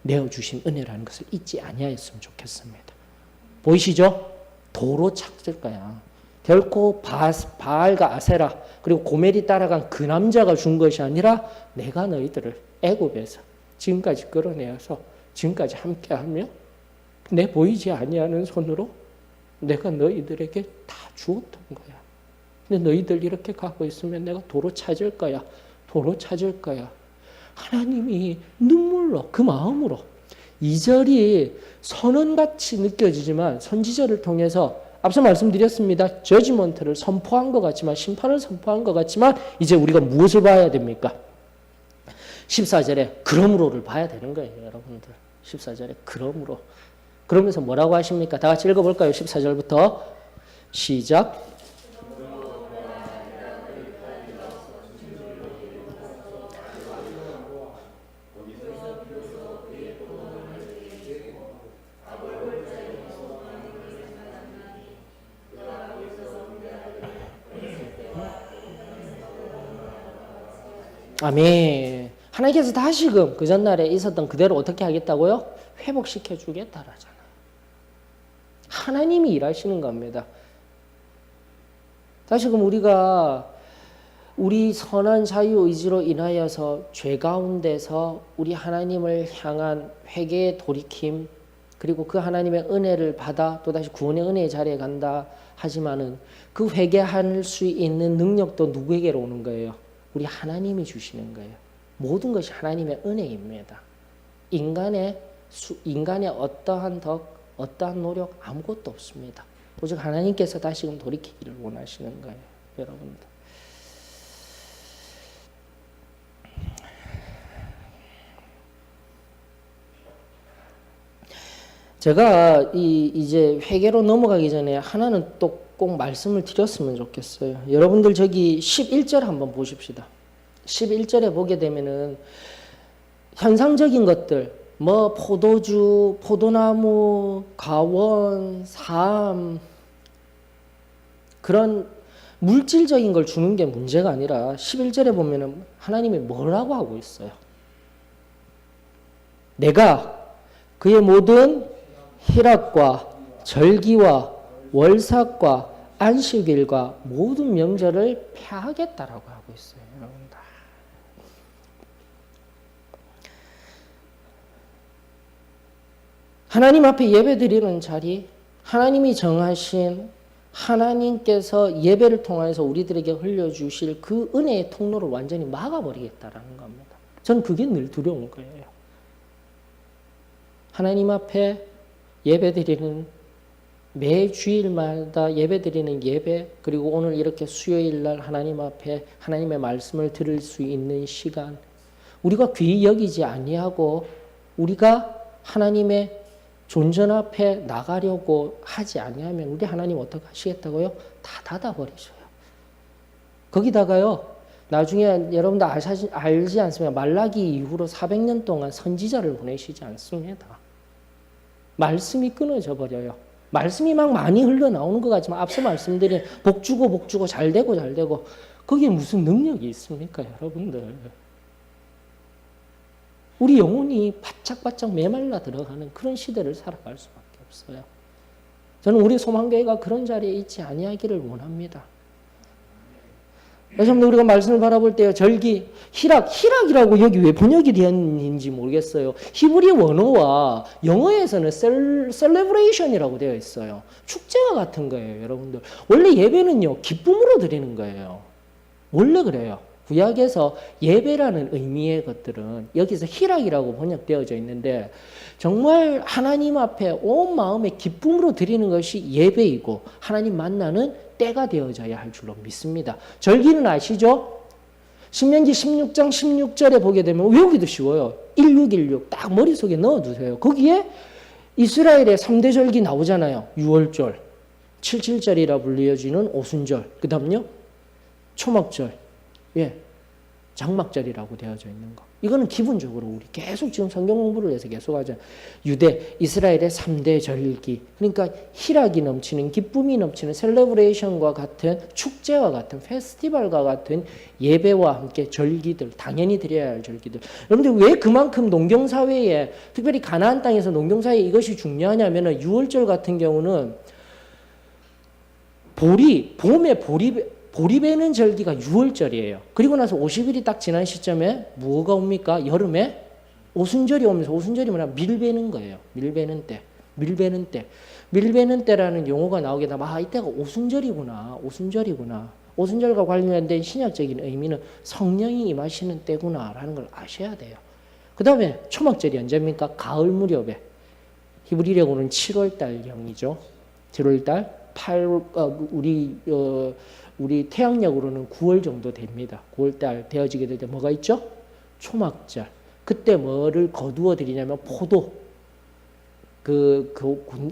내어주신 은혜라는 것을 잊지 아니하였으면 좋겠습니다. 보이시죠? 도로 찾을 거야. 결코 바알과 아세라 그리고 고멜이 따라간 그 남자가 준 것이 아니라 내가 너희들을 애굽에서 지금까지 끌어내어서 지금까지 함께하며 내 보이지 아니하는 손으로 내가 너희들에게 다 주었던 거야. 근데 너희들 이렇게 가고 있으면 내가 도로 찾을 거야. 도로 찾을 거야. 하나님이 눈물로 그 마음으로 2절이 선언같이 느껴지지만 선지자를 통해서 앞서 말씀드렸습니다. 저지먼트를 선포한 것 같지만 심판을 선포한 것 같지만 이제 우리가 무엇을 봐야 됩니까? 14절에 그러므로를 봐야 되는 거예요. 여러분들 14절에 그러므로 그러면서 뭐라고 하십니까? 다 같이 읽어볼까요? 14절부터 시작. 아멘. 하나님께서 다시금 그 전날에 있었던 그대로 어떻게 하겠다고요? 회복시켜 주겠다라잖아요. 하나님이 일하시는 겁니다. 다시금 우리가 우리 선한 자유의지로 인하여서 죄 가운데서 우리 하나님을 향한 회개의 돌이킴 그리고 그 하나님의 은혜를 받아 또다시 구원의 은혜의 자리에 간다 하지만은 그 회개할 수 있는 능력도 누구에게로 오는 거예요? 우리 하나님이 주시는 거예요. 모든 것이 하나님의 은혜입니다. 인간의 어떠한 덕, 어떠한 노력 아무것도 없습니다. 오직 하나님께서 다시금 돌이키기를 원하시는 거예요. 여러분들. 제가 이제 회개로 넘어가기 전에 하나는 또 꼭 말씀을 드렸으면 좋겠어요. 여러분들 저기 11절 한번 보십시다. 11절에 보게 되면은 현상적인 것들 뭐 포도주, 포도나무, 가원, 삶 그런 물질적인 걸 주는 게 문제가 아니라 11절에 보면은 하나님이 뭐라고 하고 있어요. 내가 그의 모든 희락과 절기와 월삭과 안식일과 모든 명절을 폐하겠다라고 하고 있어요. 여러분들. 하나님 앞에 예배드리는 자리, 하나님이 정하신 하나님께서 예배를 통해서 우리들에게 흘려주실 그 은혜의 통로를 완전히 막아버리겠다라는 겁니다. 전 그게 늘 두려운 거예요. 하나님 앞에 예배드리는 매 주일마다 예배드리는 예배 그리고 오늘 이렇게 수요일날 하나님 앞에 하나님의 말씀을 들을 수 있는 시간 우리가 귀히 여기지 아니하고 우리가 하나님의 존전 앞에 나가려고 하지 아니하면 우리 하나님 어떻게 하시겠다고요? 다 닫아버리셔요. 거기다가요 나중에 여러분들 알지 않습니까? 말라기 이후로 400년 동안 선지자를 보내시지 않습니다. 말씀이 끊어져 버려요. 말씀이 막 많이 흘러나오는 것 같지만 앞서 말씀드린 복 주고 잘 되고 거기에 무슨 능력이 있습니까, 여러분들? 우리 영혼이 바짝바짝 메말라 들어가는 그런 시대를 살아갈 수밖에 없어요. 저는 우리 소망교회가 그런 자리에 있지 아니하기를 원합니다. 그래서 우리가 말씀을 바라볼 때요, 절기, 희락이라고 여기 왜 번역이 되었는지 모르겠어요. 히브리 원어와 영어에서는 셀레브레이션이라고 되어 있어요. 축제와 같은 거예요, 여러분들. 원래 예배는요, 기쁨으로 드리는 거예요. 원래 그래요. 구약에서 예배라는 의미의 것들은 여기서 희락이라고 번역되어져 있는데 정말 하나님 앞에 온 마음의 기쁨으로 드리는 것이 예배이고 하나님 만나는 때가 되어져야 할 줄로 믿습니다. 절기는 아시죠? 신명기 16장 16절에 보게 되면 외우기도 쉬워요. 1616 딱 머릿속에 넣어두세요. 거기에 이스라엘의 3대 절기 나오잖아요. 6월절, 77절이라 불려지는 오순절, 그 다음요 초막절, 장막절이라고 되어져 있는 거. 이거는 기본적으로 우리 계속 지금 성경 공부를 해서 계속 하잖아요. 유대, 이스라엘의 3대 절기. 그러니까 희락이 넘치는, 기쁨이 넘치는 셀레브레이션과 같은, 축제와 같은, 페스티벌과 같은 예배와 함께 절기들, 당연히 드려야 할 절기들. 여러분들 왜 그만큼 농경사회에, 특별히 가나안 땅에서 농경사회에 이것이 중요하냐면은 6월절 같은 경우는 봄에 보리 베는 절기가 6월절이에요. 그리고 나서 50일이 딱 지난 시점에 뭐가 옵니까? 여름에 오순절이 오면서, 오순절이 뭐냐? 밀 베는 거예요. 밀 베는 때. 밀 베는 때라는 용어가 나오게 되면 이때가 오순절이구나. 오순절과 관련된 신약적인 의미는 성령이 임하시는 때구나라는 걸 아셔야 돼요. 그 다음에 초막절이 언제입니까? 가을 무렵에. 히브리력으로는 7월달경이죠. 7월달. 우리 태양력으로는 9월 정도 됩니다. 9월달 되어지게 될 때 뭐가 있죠? 초막절. 그때 뭐를 거두어 드리냐면 포도. 그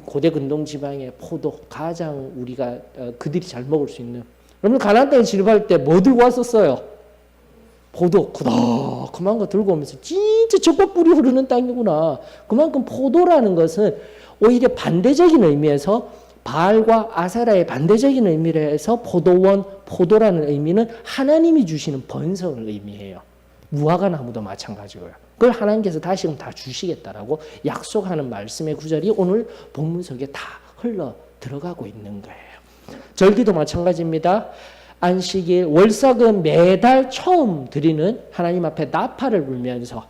고대 근동 지방의 포도. 가장 우리가 그들이 잘 먹을 수 있는. 여러분 가나안 땅에 진입할 때 뭐 들고 왔었어요? 포도. 그만한 거 들고 오면서 진짜 젖과 꿀이 흐르는 땅이구나. 그만큼 포도라는 것은 오히려 반대적인 의미에서 바알과 아세라의 반대적인 의미를 해서 포도라는 의미는 하나님이 주시는 번성을 의미해요. 무화과 나무도 마찬가지고요. 그걸 하나님께서 다시금 다 주시겠다라고 약속하는 말씀의 구절이 오늘 본문 속에 다 흘러 들어가고 있는 거예요. 절기도 마찬가지입니다. 안식일, 월삭은 매달 처음 드리는 하나님 앞에 나팔을 불면서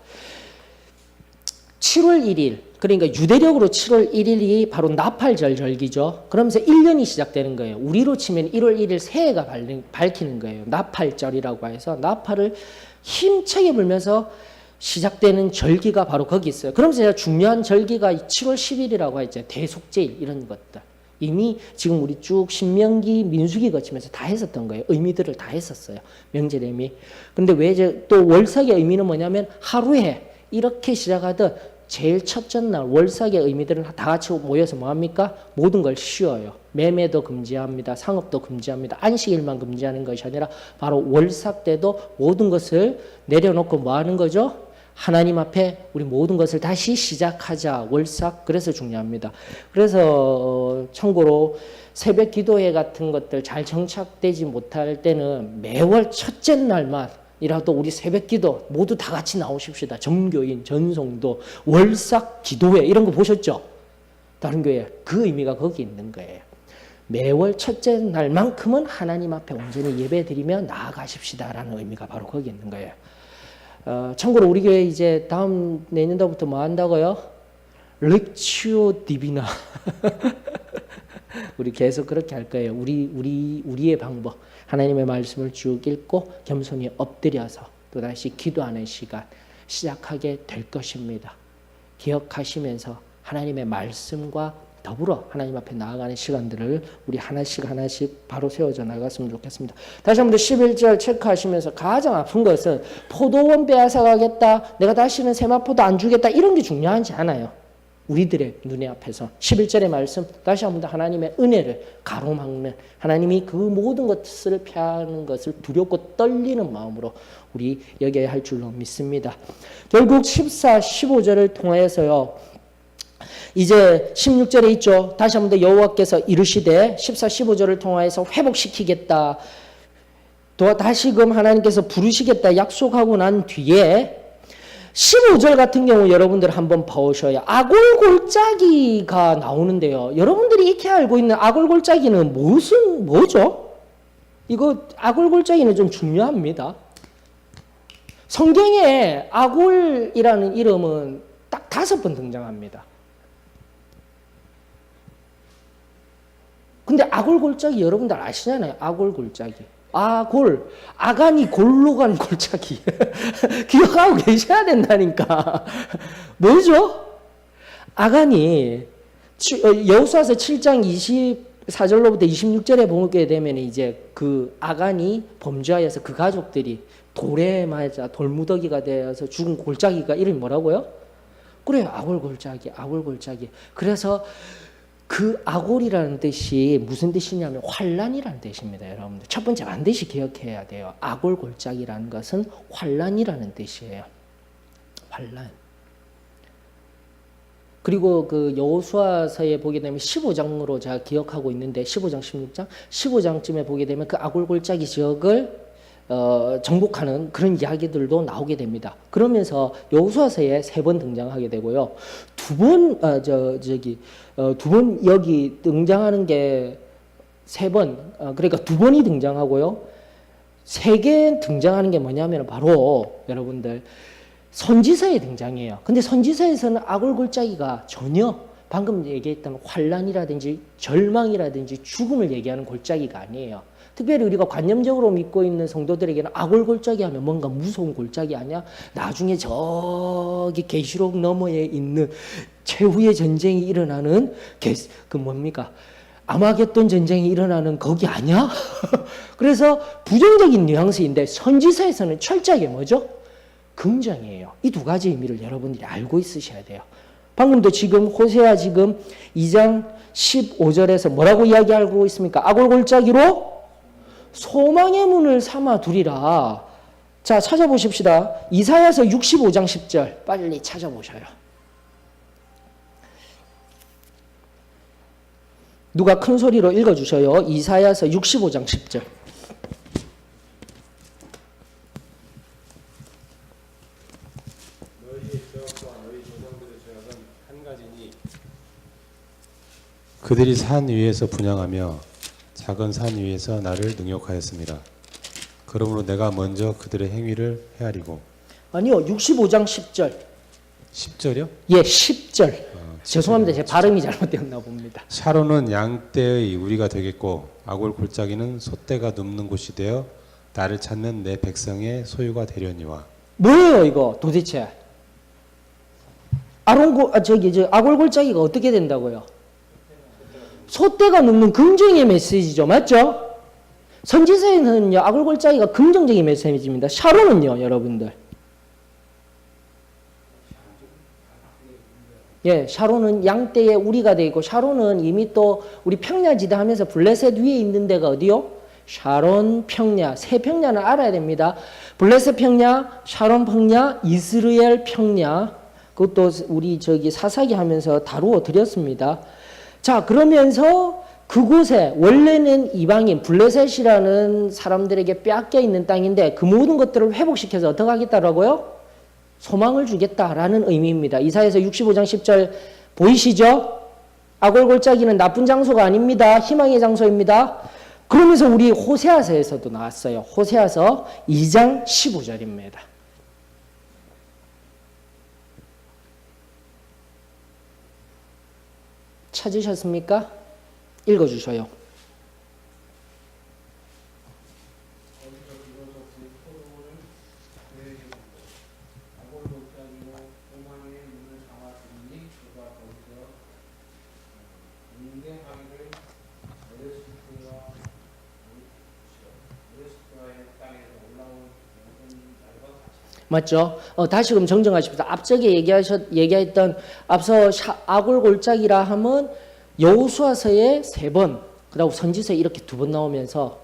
7월 1일, 그러니까 유대력으로 7월 1일이 바로 나팔절 절기죠. 그러면서 1년이 시작되는 거예요. 우리로 치면 1월 1일 새해가 밝히는 거예요. 나팔절이라고 해서 나팔을 힘차게 불면서 시작되는 절기가 바로 거기 있어요. 그러면서 제가 중요한 절기가 7월 10일이라고 했죠. 대속제일 이런 것들. 이미 지금 우리 쭉 신명기, 민수기 거치면서 다 했었던 거예요. 의미들을 다 했었어요. 명절의 의미. 그런데 왜 또 월삭의 의미는 뭐냐면 하루에 이렇게 시작하듯 제일 첫째 날 월삭의 의미들은 다 같이 모여서 뭐합니까? 모든 걸 쉬어요. 매매도 금지합니다. 상업도 금지합니다. 안식일만 금지하는 것이 아니라 바로 월삭 때도 모든 것을 내려놓고 뭐하는 거죠? 하나님 앞에 우리 모든 것을 다시 시작하자. 월삭. 그래서 중요합니다. 그래서 참고로 새벽 기도회 같은 것들 잘 정착되지 못할 때는 매월 첫째 날만 이라도 우리 새벽 기도 모두 다 같이 나오십시다. 점교인, 전송도, 월삭 기도회 이런 거 보셨죠? 다른 교회 그 의미가 거기 있는 거예요. 매월 첫째 날만큼은 하나님 앞에 온전히 예배드리며 나아가십시다라는 의미가 바로 거기 있는 거예요. 참고로 우리 교회 이제 다음 내년도부터 뭐 한다고요? 렉치오 디비나. 우리 계속 그렇게 할 거예요. 우리의 방법. 하나님의 말씀을 쭉 읽고 겸손히 엎드려서 또다시 기도하는 시간 시작하게 될 것입니다. 기억하시면서 하나님의 말씀과 더불어 하나님 앞에 나아가는 시간들을 우리 하나씩 바로 세워져 나갔으면 좋겠습니다. 다시 한번 11절 체크하시면서 가장 아픈 것은 포도원 빼앗아 가겠다, 내가 다시는 세마포도 안 주겠다 이런 게 중요하지 않아요. 우리들의 눈의 앞에서 11절의 말씀 다시 한번 더 하나님의 은혜를 가로막는 하나님이 그 모든 것을 피하는 것을 두렵고 떨리는 마음으로 우리 여겨야 할 줄로 믿습니다. 결국 14, 15절을 통하여서요. 이제 16절에 있죠. 다시 한번 더 여호와께서 이르시되 14, 15절을 통하여서 회복시키겠다. 또 다시금 하나님께서 부르시겠다 약속하고 난 뒤에 15절 같은 경우 여러분들 한번 보셔야 아골골짜기가 나오는데요. 여러분들이 익히 알고 있는 아골골짜기는 뭐죠? 이거 아골골짜기는 좀 중요합니다. 성경에 아골이라는 이름은 딱 5번 등장합니다. 근데 아골골짜기 여러분들 아시잖아요. 아골골짜기. 아간이 골로 간 골짜기. 기억하고 계셔야 된다니까. 뭐죠? 아간이 여호수아서 7장 24절로부터 26절에 보게 되면 이제 그 아간이 범죄하여서 그 가족들이 돌에 맞아 돌무더기가 되어서 죽은 골짜기가 이름이 뭐라고요? 그래요. 아골골짜기. 그래서 그 아골이라는 뜻이 무슨 뜻이냐면 환란이라는 뜻입니다. 여러분들 첫 번째 반드시 기억해야 돼요. 아골골짜기라는 것은 환란이라는 뜻이에요. 환란. 그리고 그 여호수아서에 보게 되면 15장으로 제가 기억하고 있는데 15장, 16장, 15장쯤에 보게 되면 그 아골골짜기 지역을 정복하는 그런 이야기들도 나오게 됩니다. 그러면서 여호수아서에 3번 등장하게 되고요. 두 번 여기 등장하는 게 3번, 그러니까 2번이 등장하고요. 3개 등장하는 게 뭐냐면 바로 여러분들 선지서에 등장해요. 근데 선지서에서는 아골골짜기가 전혀 방금 얘기했던 환란이라든지 절망이라든지 죽음을 얘기하는 골짜기가 아니에요. 특별히 우리가 관념적으로 믿고 있는 성도들에게는 아골골짜기 하면 뭔가 무서운 골짜기 아니야? 나중에 저기 계시록 너머에 있는 최후의 전쟁이 일어나는 아마겟돈 전쟁이 일어나는 거기 아니야? 그래서 부정적인 뉘앙스인데 선지서에서는 철저하게 뭐죠? 긍정이에요. 이 2가지 의미를 여러분들이 알고 있으셔야 돼요. 방금도 지금 호세아 지금 2장 15절에서 뭐라고 이야기하고 있습니까? 아골골짜기로 소망의 문을 삼아 두리라. 자, 찾아보십시다. 이사야서 65장 10절 빨리 찾아보셔요. 누가 큰 소리로 읽어주셔요. 이사야서 65장 10절. 너희의 죄악과 너희 조상들의 죄악은 한 가지니 그들이 산 위에서 분향하며 작은 산 위에서 나를 능욕하였습니다. 그러므로 내가 먼저 그들의 행위를 헤아리고. 아니요, 65장 10절. 10절이요? 예, 10절. 죄송합니다. 제 발음이 잘못되었나 봅니다. 샤론은 양떼의 우리가 되겠고 아골골짜기는 소떼가 눕는 곳이 되어 나를 찾는 내 백성의 소유가 되려니와. 뭐예요 이거 도대체? 아골골짜기가 어떻게 된다고요? 소떼가 눕는 긍정의 메시지죠. 맞죠? 선지서에는요 아골골짜기가 긍정적인 메시지입니다. 샤론은요 여러분들, 예, 샤론은 양떼의 우리가 되어 있고, 샤론은 이미 또 우리 평야지대 하면서 블레셋 위에 있는 데가 어디요? 샤론 평야. 3평야는 알아야 됩니다. 블레셋 평야, 샤론 평야, 이스라엘 평야. 그것도 우리 사사기 하면서 다루어 드렸습니다. 자, 그러면서 그곳에 원래는 이방인 블레셋이라는 사람들에게 빼앗겨 있는 땅인데 그 모든 것들을 회복시켜서 어떻게 하겠다라고요? 소망을 주겠다라는 의미입니다. 이사야서 65장 10절 보이시죠? 아골골짜기는 나쁜 장소가 아닙니다. 희망의 장소입니다. 그러면서 우리 호세아서에서도 나왔어요. 호세아서 2장 15절입니다. 찾으셨습니까? 읽어주셔요. 맞죠? 다시금 정정하십시오. 앞쪽에 얘기했던 앞서 아골 골짜기라 하면 여호수아서에 3번, 그리고 선지서에 이렇게 2번 나오면서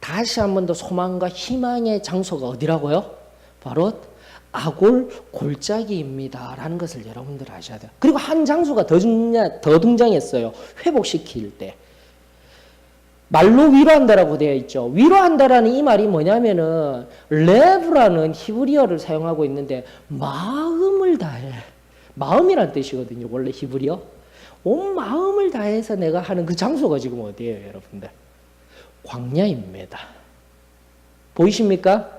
다시 한 번 더 소망과 희망의 장소가 어디라고요? 바로 아골 골짜기입니다. 라는 것을 여러분들 아셔야 돼요. 그리고 한 장소가 더 등장했어요. 회복시킬 때. 말로 위로한다라고 되어 있죠. 위로한다라는 이 말이 뭐냐면은 레브라는 히브리어를 사용하고 있는데 마음을 다해. 마음이란 뜻이거든요. 원래 히브리어. 온 마음을 다해서 내가 하는 그 장소가 지금 어디예요, 여러분들? 광야입니다. 보이십니까?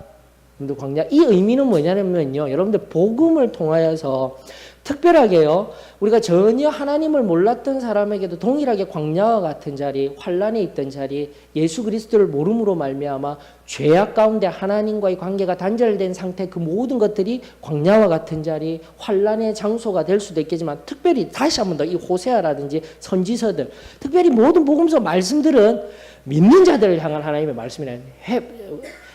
광야. 이 의미는 뭐냐면요. 여러분들 복음을 통하여서 특별하게요. 우리가 전혀 하나님을 몰랐던 사람에게도 동일하게 광야와 같은 자리, 환란에 있던 자리, 예수 그리스도를 모름으로 말미암아 죄악 가운데 하나님과의 관계가 단절된 상태, 그 모든 것들이 광야와 같은 자리, 환란의 장소가 될 수도 있겠지만 특별히 다시 한 번 더 이 호세아라든지 선지서들, 특별히 모든 복음서 말씀들은 믿는 자들을 향한 하나님의 말씀이라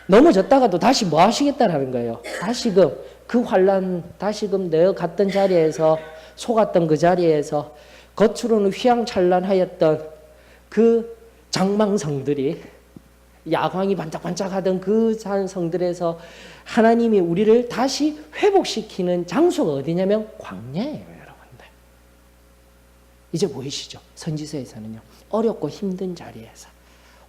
넘어졌다가도 다시 뭐 하시겠다라는 거예요. 다시금 그 환란, 다시금 내가 갔던 자리에서 속았던 그 자리에서 겉으로는 휘황찬란하였던 그 장망성들이 야광이 반짝반짝하던 그 성들에서 하나님이 우리를 다시 회복시키는 장소가 어디냐면 광야예요, 여러분들. 이제 보이시죠? 선지서에서는요. 어렵고 힘든 자리에서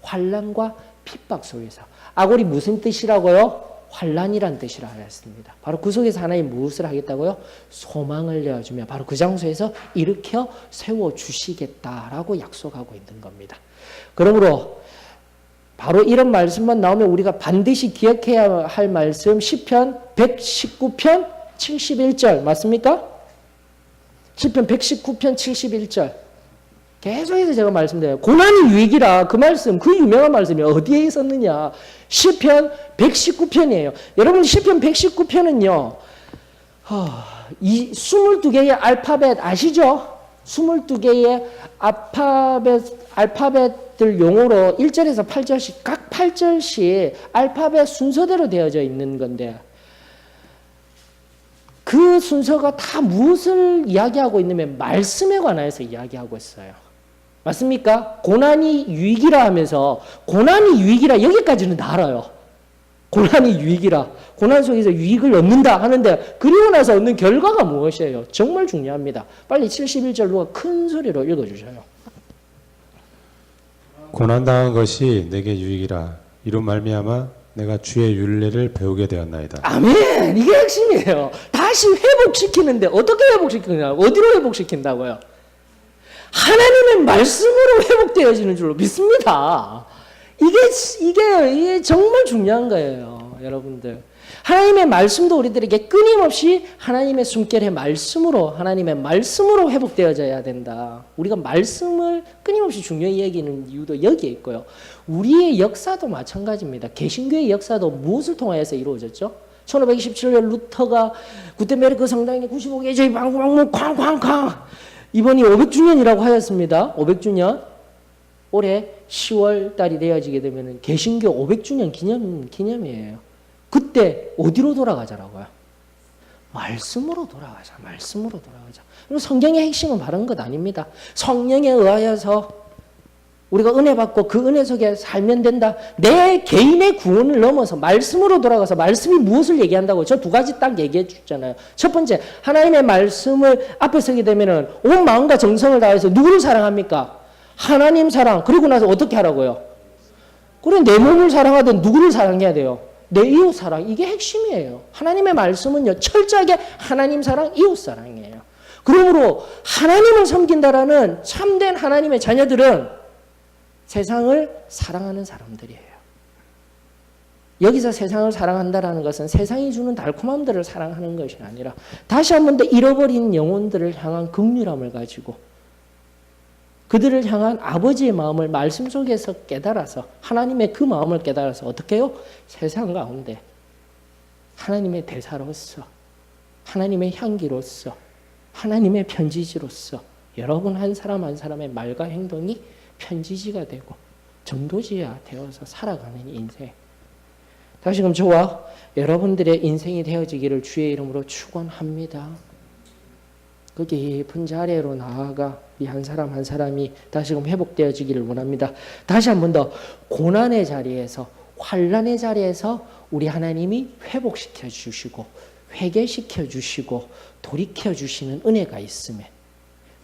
환란과 핍박 속에서 아골이 무슨 뜻이라고요? 환란이란 뜻이라 하였습니다. 바로 그 속에서 하나님 무엇을 하겠다고요? 소망을 내어주며 바로 그 장소에서 일으켜 세워주시겠다라고 약속하고 있는 겁니다. 그러므로 바로 이런 말씀만 나오면 우리가 반드시 기억해야 할 말씀 시편 119편 71절 맞습니까? 시편 119편 71절 계속해서 제가 말씀드려요. 고난이 유익이라 그 말씀, 그 유명한 말씀이 어디에 있었느냐? 시편 119편이에요. 여러분 시편 119편은요. 이 22개의 알파벳 아시죠? 22개의 알파벳들 용어로 1절에서 8절씩 각 8절씩 알파벳 순서대로 되어져 있는 건데 그 순서가 다 무엇을 이야기하고 있냐면 말씀에 관하여서 이야기하고 있어요. 맞습니까? 고난이 유익이라 하면서 고난이 유익이라 여기까지는 다 알아요. 고난이 유익이라. 고난 속에서 유익을 얻는다 하는데 그리고 나서 얻는 결과가 무엇이에요? 정말 중요합니다. 빨리 71절 누가 큰 소리로 읽어주셔요. 고난당한 것이 내게 유익이라. 이로 말미암아 내가 주의 율례를 배우게 되었나이다. 아멘. 이게 핵심이에요. 다시 회복시키는데 어떻게 회복시키느냐? 어디로 회복시킨다고요? 하나님의 말씀으로 회복되어지는 줄로 믿습니다. 이게 정말 중요한 거예요, 여러분들. 하나님의 말씀도 우리들에게 끊임없이 하나님의 숨결의 말씀으로, 하나님의 말씀으로 회복되어져야 된다. 우리가 말씀을 끊임없이 중요히 여기는 이유도 여기에 있고요. 우리의 역사도 마찬가지입니다. 개신교의 역사도 무엇을 통하여서 이루어졌죠? 1527년 루터가 구텐베르크 성당에 95개의 저희 방문 쾅쾅쾅 이번이 500주년이라고 하였습니다. 500주년. 올해 10월 달이 되어지게 되면 개신교 500주년 기념이에요. 그때 어디로 돌아가자라고요? 말씀으로 돌아가자. 말씀으로 돌아가자. 그리고 성경의 핵심은 바른 것 아닙니다. 성령에 의하여서 우리가 은혜 받고 그 은혜 속에 살면 된다. 내 개인의 구원을 넘어서 말씀으로 돌아가서 말씀이 무엇을 얘기한다고 저 2가지 딱 얘기해 주잖아요. 첫 번째, 하나님의 말씀을 앞에 서게 되면은 온 마음과 정성을 다해서 누구를 사랑합니까? 하나님 사랑. 그리고 나서 어떻게 하라고요? 그래, 내 몸을 사랑하든 누구를 사랑해야 돼요? 내 이웃 사랑. 이게 핵심이에요. 하나님의 말씀은요, 철저하게 하나님 사랑, 이웃 사랑이에요. 그러므로 하나님을 섬긴다라는 참된 하나님의 자녀들은 세상을 사랑하는 사람들이에요. 여기서 세상을 사랑한다라는 것은 세상이 주는 달콤함들을 사랑하는 것이 아니라 다시 한 번 더 잃어버린 영혼들을 향한 긍휼함을 가지고 그들을 향한 아버지의 마음을 말씀 속에서 깨달아서 하나님의 그 마음을 깨달아서 어떻게 해요? 세상 가운데 하나님의 대사로서 하나님의 향기로서 하나님의 편지지로서 여러분 한 사람 한 사람의 말과 행동이 편지지가 되고 전도지가 되어서 살아가는 인생. 다시금 저와 여러분들의 인생이 되어지기를 주의 이름으로 축원합니다. 그 깊은 자리로 나아가 우리 한 사람 한 사람이 다시금 회복되어지기를 원합니다. 다시 한 번 더 고난의 자리에서 환난의 자리에서 우리 하나님이 회복시켜 주시고 회개시켜 주시고 돌이켜 주시는 은혜가 있음에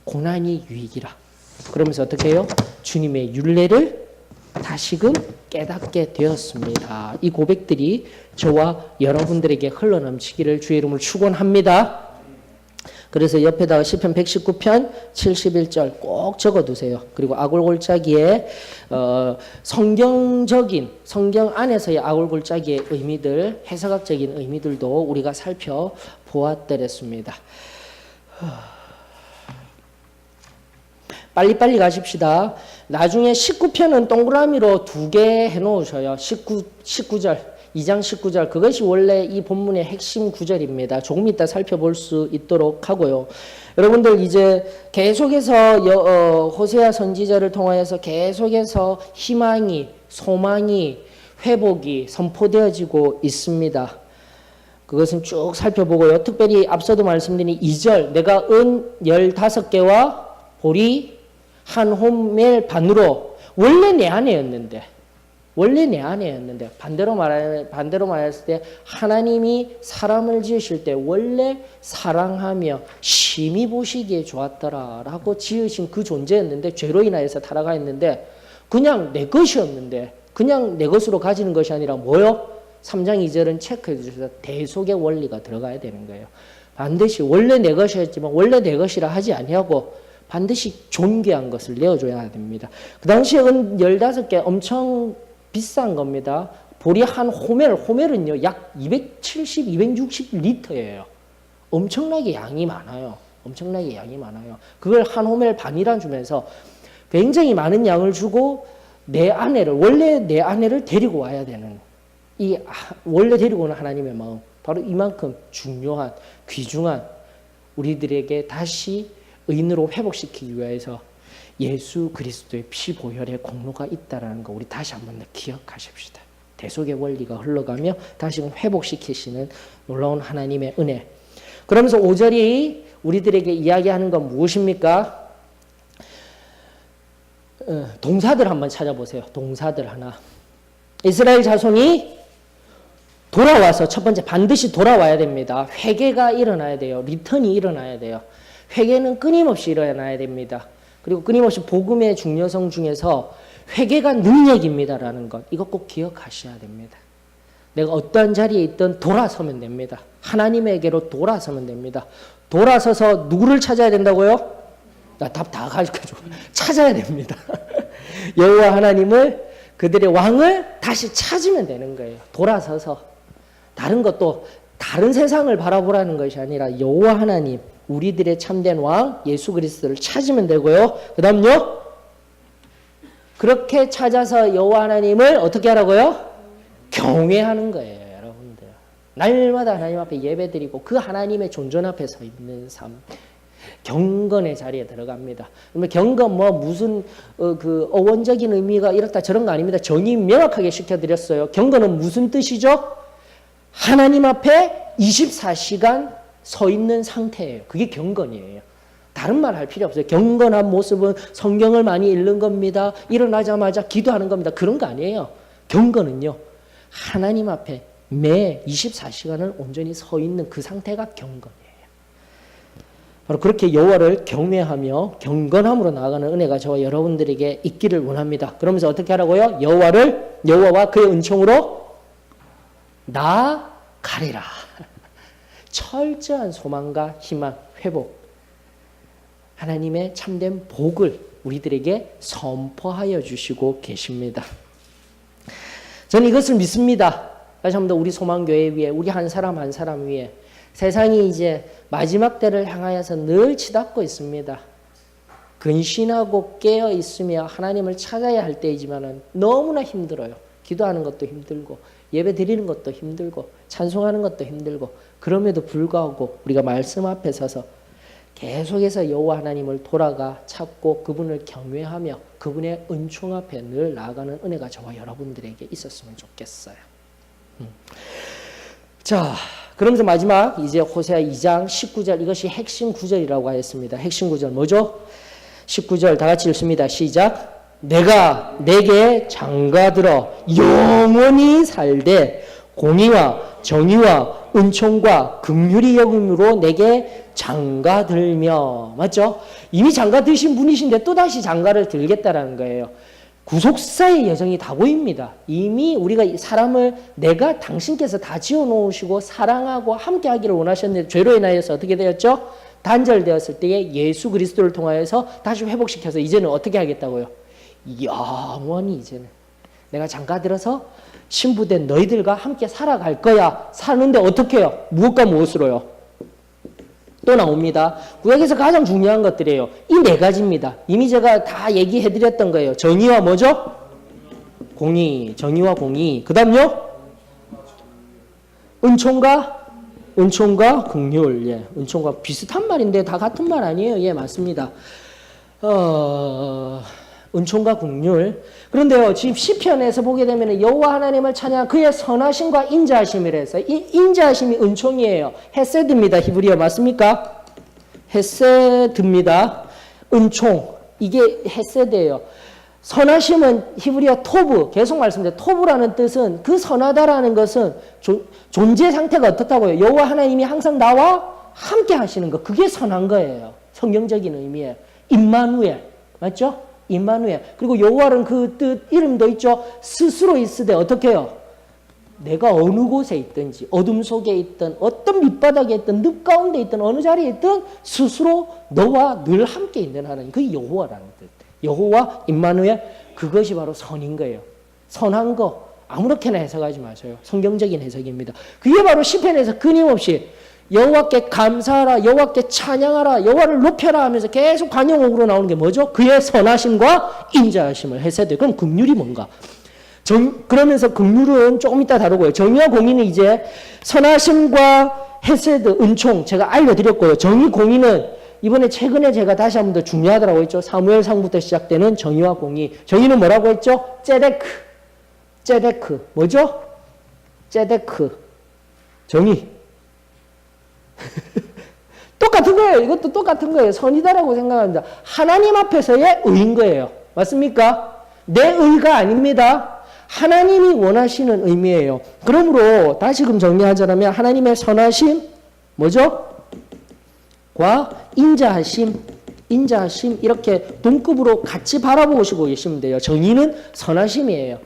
고난이 유익이라. 그러면서 어떻게 해요? 주님의 율례를 다시금 깨닫게 되었습니다. 이 고백들이 저와 여러분들에게 흘러넘치기를 주의 이름으로 축원합니다. 그래서 옆에다가 시편 119편 71절 꼭 적어두세요. 그리고 아골골짜기에 성경 안에서의 아골골짜기의 의미들, 해석학적인 의미들도 우리가 살펴보았더랬습니다. 빨리빨리 가십시다. 나중에 19편은 동그라미로 2개 해놓으셔요. 19절, 2장 19절. 그것이 원래 이 본문의 핵심 구절입니다. 조금 이따 살펴볼 수 있도록 하고요. 여러분들 이제 계속해서 호세아 선지자를 통하여서 계속해서 희망이, 소망이, 회복이 선포되어지고 있습니다. 그것은 쭉 살펴보고요. 특별히 앞서도 말씀드린 2절, 내가 은 15개와 보리 한 호멜 반으로 원래 내 안에였는데 반대로 말했을 때 하나님이 사람을 지으실 때 원래 사랑하며 심히 보시기에 좋았더라라고 지으신 그 존재였는데 죄로 인하여서 타락하였는데 그냥 내 것이었는데 그냥 내 것으로 가지는 것이 아니라 뭐요? 3장 2절은 체크해 주셔서 대속의 원리가 들어가야 되는 거예요. 반드시 원래 내 것이었지만 원래 내 것이라 하지 아니하고 반드시 존귀한 것을 내어줘야 됩니다. 그 당시에 은 15개 엄청 비싼 겁니다. 보리 한 호멜은요, 약 270, 260리터예요. 엄청나게 양이 많아요. 그걸 한 호멜 반이란 주면서 굉장히 많은 양을 주고 원래 내 아내를 데리고 와야 되는, 원래 데리고 오는 하나님의 마음. 바로 이만큼 중요한, 귀중한 우리들에게 다시 의인으로 회복시키기 위해서 예수 그리스도의 피 보혈의 공로가 있다는 거 우리 다시 한번 기억하십시다. 대속의 원리가 흘러가며 다시 회복시키시는 놀라운 하나님의 은혜. 그러면서 5절이 우리들에게 이야기하는 건 무엇입니까? 동사들 한번 찾아보세요. 동사들 하나. 이스라엘 자손이 돌아와서 첫 번째 반드시 돌아와야 됩니다. 회개가 일어나야 돼요. 리턴이 일어나야 돼요. 회개는 끊임없이 일어나야 됩니다. 그리고 끊임없이 복음의 중요성 중에서 회개가 능력입니다라는 것, 이거 꼭 기억하셔야 됩니다. 내가 어떠한 자리에 있든 돌아서면 됩니다. 하나님에게로 돌아서면 됩니다. 돌아서서 누구를 찾아야 된다고요? 나 답 다 가르쳐줘. 찾아야 됩니다. 여호와 하나님을, 그들의 왕을 다시 찾으면 되는 거예요. 돌아서서 다른 것도 다른 세상을 바라보라는 것이 아니라 여호와 하나님, 우리들의 참된 왕 예수 그리스도를 찾으면 되고요. 그 다음요. 그렇게 찾아서 여호와 하나님을 어떻게 하라고요? 경외하는 거예요. 여러분들. 날마다 하나님 앞에 예배드리고 그 하나님의 존전 앞에 서 있는 삶. 경건의 자리에 들어갑니다. 그러면 경건 무슨 어원적인 의미가 이렇다 저런 거 아닙니다. 정의 명확하게 시켜드렸어요. 경건은 무슨 뜻이죠? 하나님 앞에 24시간 서 있는 상태예요. 그게 경건이에요. 다른 말 할 필요 없어요. 경건한 모습은 성경을 많이 읽는 겁니다. 일어나자마자 기도하는 겁니다. 그런 거 아니에요. 경건은요, 하나님 앞에 매 24시간을 온전히 서 있는 그 상태가 경건이에요. 바로 그렇게 여호와를 경외하며 경건함으로 나아가는 은혜가 저와 여러분들에게 있기를 원합니다. 그러면서 어떻게 하라고요? 여호와와 그의 은총으로 나아가리라. 철저한 소망과 희망, 회복, 하나님의 참된 복을 우리들에게 선포하여 주시고 계십니다. 저는 이것을 믿습니다. 다시 한 번 더 우리 소망교회 위에, 우리 한 사람 한 사람 위에 세상이 이제 마지막 때를 향하여서 늘 치닫고 있습니다. 근신하고 깨어 있으며 하나님을 찾아야 할 때이지만 너무나 힘들어요. 기도하는 것도 힘들고 예배 드리는 것도 힘들고 찬송하는 것도 힘들고, 그럼에도 불구하고 우리가 말씀 앞에 서서 계속해서 여호와 하나님을 돌아가 찾고 그분을 경외하며 그분의 은총 앞에 늘 나아가는 은혜가 저와 여러분들에게 있었으면 좋겠어요. 자, 그러면서 마지막 이제 호세아 2장 19절 이것이 핵심 구절이라고 하였습니다. 핵심 구절 뭐죠? 19절 다 같이 읽습니다. 시작. 내가 내게 장가들어 영원히 살되 공의와 정의와 은총과 긍휼이 여김으로 내게 장가들며. 맞죠? 이미 장가드신 분이신데 또다시 장가를 들겠다라는 거예요. 구속사의 여정이 다 보입니다. 이미 우리가 이 사람을 내가 당신께서 다 지어놓으시고 사랑하고 함께 하기를 원하셨는데 죄로 인하여서 어떻게 되었죠? 단절되었을 때에 예수 그리스도를 통하여서 다시 회복시켜서 이제는 어떻게 하겠다고요? 영원히 이제는 내가 장가들어서 신부된 너희들과 함께 살아갈 거야. 사는데 어떻게 해요? 무엇과 무엇으로요? 또 나옵니다. 구약에서 가장 중요한 것들이에요. 이 네 가지입니다. 이미 제가 다 얘기해드렸던 거예요. 정의와 뭐죠? 공의. 정의와 공의. 그 다음요? 은총과 긍휼. 예, 은총과 비슷한 말인데 다 같은 말 아니에요? 예, 맞습니다. 은총과 긍휼. 그런데요, 지금 시편에서 보게 되면 여호와 하나님을 찬양 그의 선하심과 인자하심이라 해서 이 인자하심이 은총이에요. 헤세드입니다. 히브리어 맞습니까? 헤세드입니다. 은총. 이게 헤세드예요. 선하심은 히브리어 토브. 계속 말씀드려요. 토브라는 뜻은 그 선하다라는 것은 존재 상태가 어떻다고요? 여호와 하나님이 항상 나와 함께 하시는 거. 그게 선한 거예요. 성경적인 의미예요. 임마누엘. 맞죠? 임마누엘. 그리고 여호와는 그 뜻 이름도 있죠. 스스로 있으되 어떻게 해요? 내가 어느 곳에 있든지 어둠 속에 있든 어떤 밑바닥에 있든 늪 가운데 있든 어느 자리에 있든 스스로 너와 늘 함께 있는 하나님. 그게 여호와라는 뜻. 여호와 임마누엘. 그것이 바로 선인 거예요. 선한 거 아무렇게나 해석하지 마세요. 성경적인 해석입니다. 그게 바로 시편에서 끊임없이 여호와께 감사하라, 여호와께 찬양하라, 여호와를 높여라 하면서 계속 관용어구로 나오는 게 뭐죠? 그의 선하심과 인자하심을 헤세드. 그럼 긍휼이 뭔가? 그러면서 긍휼은 조금 이따 다루고요. 정의와 공의는 이제 선하심과 헤세드, 은총 제가 알려드렸고요. 정의, 공의는 이번에 최근에 제가 다시 한 번 더 중요하다고 했죠. 사무엘상부터 시작되는 정의와 공의. 정의는 뭐라고 했죠? ጼ데크. 뭐죠? ጼ데크. 정의. 똑같은 거예요. 이것도 똑같은 거예요. 선이다라고 생각합니다. 하나님 앞에서의 의인 거예요. 맞습니까? 내 의가 아닙니다. 하나님이 원하시는 의미예요. 그러므로 다시금 정리하자면 하나님의 선하심 뭐죠? 과 인자하심 이렇게 동급으로 같이 바라보시고 계시면 돼요. 정의는 선하심이에요.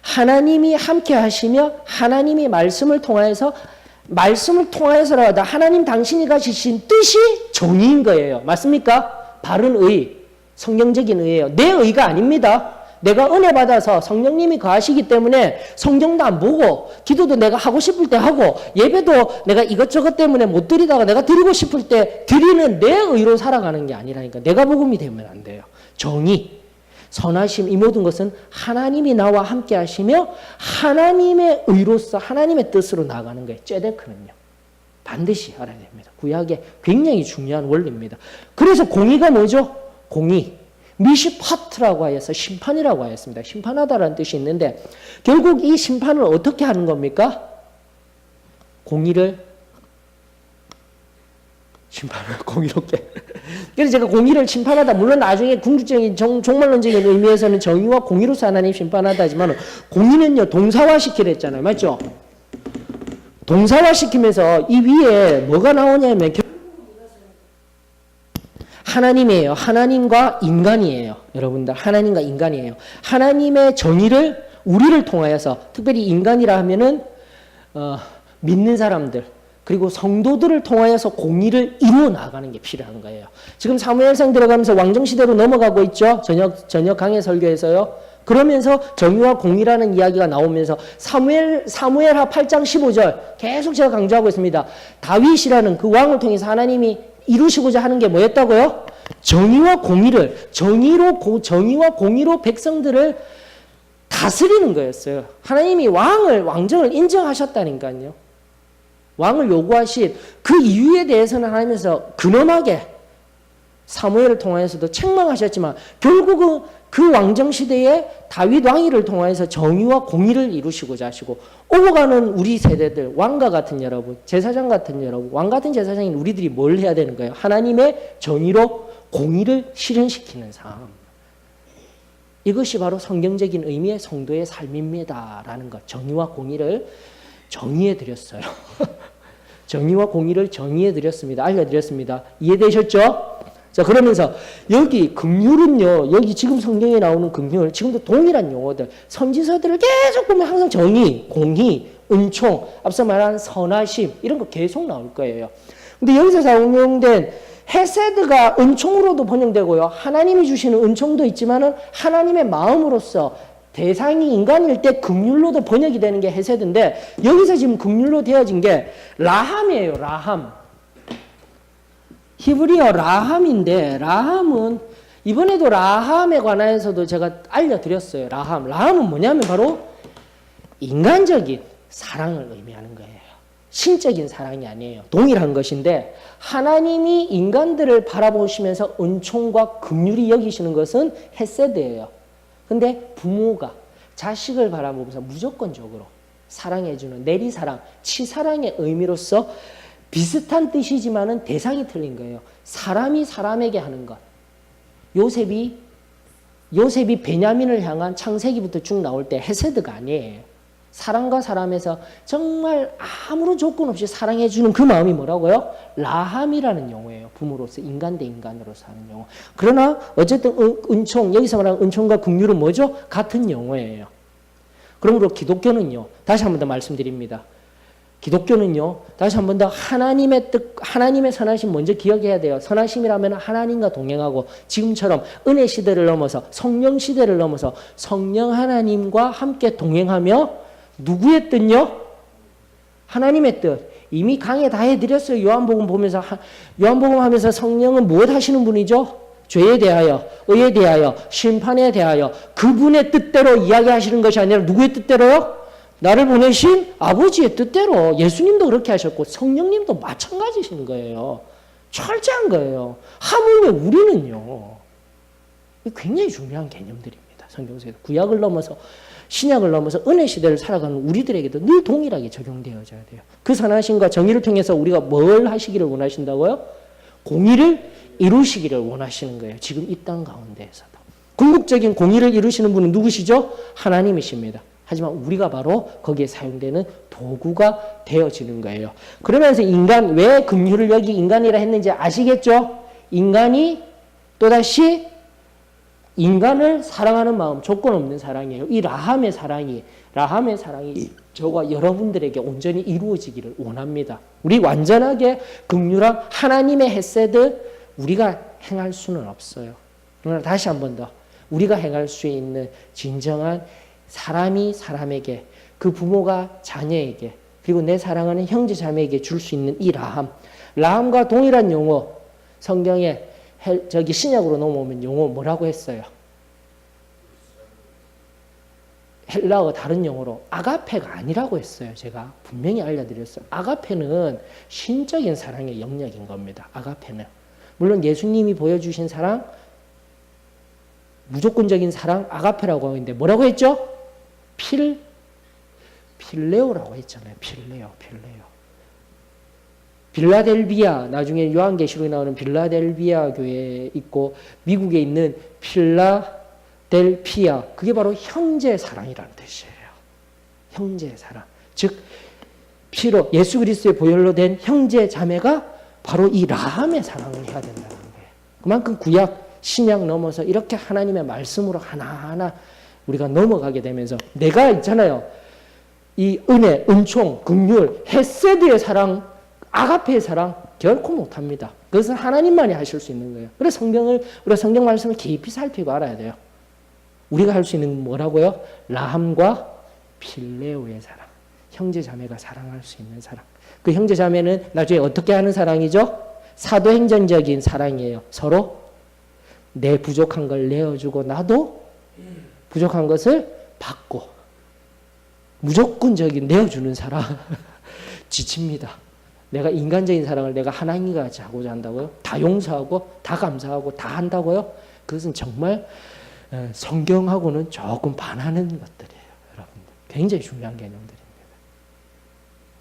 하나님이 함께 하시며 하나님이 말씀을 통하여서라도 하나님 당신이 가지신 뜻이 정의인 거예요. 맞습니까? 바른 의, 성경적인 의예요. 내 의가 아닙니다. 내가 은혜 받아서 성령님이 거하시기 때문에 성경도 안 보고 기도도 내가 하고 싶을 때 하고 예배도 내가 이것저것 때문에 못 드리다가 내가 드리고 싶을 때 드리는 내 의로 살아가는 게 아니라니까. 내가 복음이 되면 안 돼요. 정의, 선하심 이 모든 것은 하나님이 나와 함께 하시며 하나님의 의로서 하나님의 뜻으로 나아가는 거예요. ጼ데크는요. 반드시 알아야 됩니다. 구약의 굉장히 중요한 원리입니다. 그래서 공의가 뭐죠? 공의. 미시파트라고 하여서 심판이라고 하였습니다. 심판하다라는 뜻이 있는데 결국 이 심판을 어떻게 하는 겁니까? 공의를 심판을 공의롭게. 그래서 제가 공의를 심판하다 물론 나중에 궁극적인 종말론적인 의미에서는 정의와 공의로서 하나님 심판하다지만 공의는요 동사화시키랬잖아요. 맞죠? 동사화시키면서 이 위에 뭐가 나오냐면 하나님이에요. 하나님과 인간이에요. 여러분들 하나님과 인간이에요. 하나님의 정의를 우리를 통하여서 특별히 인간이라 하면은 믿는 사람들 그리고 성도들을 통하여서 공의를 이루어 나가는 게 필요한 거예요. 지금 사무엘상 들어가면서 왕정시대로 넘어가고 있죠. 저녁 강해 설교에서요. 그러면서 정의와 공의라는 이야기가 나오면서 사무엘하 8장 15절 계속 제가 강조하고 있습니다. 다윗이라는 그 왕을 통해서 하나님이 이루시고자 하는 게 뭐였다고요? 정의와 공의로 백성들을 다스리는 거였어요. 하나님이 왕정을 인정하셨다니까요. 왕을 요구하신 그 이유에 대해서는 하나님께서 근엄하게 사무엘을 통하여서도 책망하셨지만 결국은 그 왕정 시대에 다윗 왕위를 통해서 정의와 공의를 이루시고자 하시고 오고 가는 우리 세대들, 왕과 같은 여러분, 제사장 같은 여러분, 왕 같은 제사장인 우리들이 뭘 해야 되는 거예요? 하나님의 정의로 공의를 실현시키는 삶. 이것이 바로 성경적인 의미의 성도의 삶입니다라는 것. 정의와 공의를 정의해 드렸어요. 정의와 공의를 정의해 드렸습니다. 알려드렸습니다. 이해되셨죠? 자, 그러면서 여기 긍휼은요, 여기 지금 성경에 나오는 긍휼, 지금도 동일한 용어들, 선지서들을 계속 보면 항상 정의, 공의, 은총, 앞서 말한 선하심, 이런 거 계속 나올 거예요. 근데 여기서 사용된 헤세드가 은총으로도 번역되고요. 하나님이 주시는 은총도 있지만은 하나님의 마음으로서 대상이 인간일 때 긍휼로도 번역이 되는 게 헤세드인데 여기서 지금 긍휼로 되어진 게 라함이에요. 라함. 히브리어 라함인데 라함은 이번에도 라함에 관해서도 제가 알려드렸어요. 라함. 라함은 뭐냐면 바로 인간적인 사랑을 의미하는 거예요. 신적인 사랑이 아니에요. 동일한 것인데 하나님이 인간들을 바라보시면서 은총과 긍휼히 여기시는 것은 헤세드예요. 근데 부모가 자식을 바라보면서 무조건적으로 사랑해주는 내리사랑, 치사랑의 의미로서 비슷한 뜻이지만은 대상이 틀린 거예요. 사람이 사람에게 하는 것. 요셉이 베냐민을 향한 창세기부터 쭉 나올 때 헤세드가 아니에요. 사람과 사람에서 정말 아무런 조건 없이 사랑해주는 그 마음이 뭐라고요? 라함이라는 용어예요. 부모로서 인간 대 인간으로서 하는 용어. 그러나 어쨌든 은총, 여기서 말하는 은총과 긍휼은 뭐죠? 같은 용어예요. 그러므로 기독교는요. 다시 한 번 더 말씀드립니다. 기독교는요. 다시 한 번 더 하나님의 뜻, 하나님의 선하심 먼저 기억해야 돼요. 선하심이라면 하나님과 동행하고 지금처럼 은혜 시대를 넘어서 성령 시대를 넘어서 성령 하나님과 함께 동행하며 누구의 뜻요? 하나님의 뜻. 이미 강에 다 해드렸어요. 요한복음 보면서 요한복음 하면서 성령은 무엇 하시는 분이죠? 죄에 대하여, 의에 대하여, 심판에 대하여 그분의 뜻대로 이야기하시는 것이 아니라 누구의 뜻대로요? 나를 보내신 아버지의 뜻대로. 예수님도 그렇게 하셨고 성령님도 마찬가지신 거예요. 철저한 거예요. 하물며 우리는요. 굉장히 중요한 개념들입니다. 성경에서 구약을 넘어서 신약을 넘어서 은혜 시대를 살아가는 우리들에게도 늘 동일하게 적용되어져야 돼요. 그 선하심과 정의를 통해서 우리가 뭘 하시기를 원하신다고요? 공의를 이루시기를 원하시는 거예요. 지금 이 땅 가운데에서도. 궁극적인 공의를 이루시는 분은 누구시죠? 하나님이십니다. 하지만 우리가 바로 거기에 사용되는 도구가 되어지는 거예요. 그러면서 인간, 왜 긍휼을 여기 인간이라 했는지 아시겠죠? 인간이 또다시 인간을 사랑하는 마음, 조건 없는 사랑이에요. 이 라함의 사랑이 저와 여러분들에게 온전히 이루어지기를 원합니다. 우리 완전하게 긍휼한 하나님의 헤세드 우리가 행할 수는 없어요. 그러나 다시 한 번 더 우리가 행할 수 있는 진정한 사람이 사람에게, 그 부모가 자녀에게, 그리고 내 사랑하는 형제 자매에게 줄 수 있는 이 라함. 라함과 동일한 용어, 성경에 저기 신약으로 넘어오면 용어 뭐라고 했어요? 헬라어 다른 용어로 아가페가 아니라고 했어요. 제가 분명히 알려드렸어요. 아가페는 신적인 사랑의 영역인 겁니다. 아가페는. 물론 예수님이 보여주신 사랑, 무조건적인 사랑, 아가페라고 하고 있는데 뭐라고 했죠? 필레오라고 했잖아요. 필레오. 빌라델비아, 나중에 요한계시록에 나오는 빌라델비아 교회에 있고 미국에 있는 필라델피아, 그게 바로 형제 사랑이라는 뜻이에요. 형제 사랑. 즉 피로 예수 그리스도의 보혈로 된 형제 자매가 바로 이 라함의 사랑을 해야 된다는 거예요. 그만큼 구약, 신약 넘어서 이렇게 하나님의 말씀으로 하나하나 우리가 넘어가게 되면서 내가 있잖아요. 이 은혜, 은총, 긍휼, 헤세드의 사랑, 아가페의 사랑 결코 못합니다. 그것은 하나님만이 하실 수 있는 거예요. 그래서 우리가 성경 말씀을 깊이 살피고 알아야 돼요. 우리가 할 수 있는 건 뭐라고요? 라함과 필레오의 사랑. 형제 자매가 사랑할 수 있는 사랑. 그 형제 자매는 나중에 어떻게 하는 사랑이죠? 사도행전적인 사랑이에요. 서로 내 부족한 걸 내어주고 나도 부족한 것을 받고 무조건적인 내어주는 사랑. 지칩니다. 내가 인간적인 사랑을 내가 하나님과 같이 하고자 한다고요? 다 용서하고 다 감사하고 다 한다고요? 그것은 정말 성경하고는 조금 반하는 것들이에요. 여러분들. 굉장히 중요한 개념들입니다.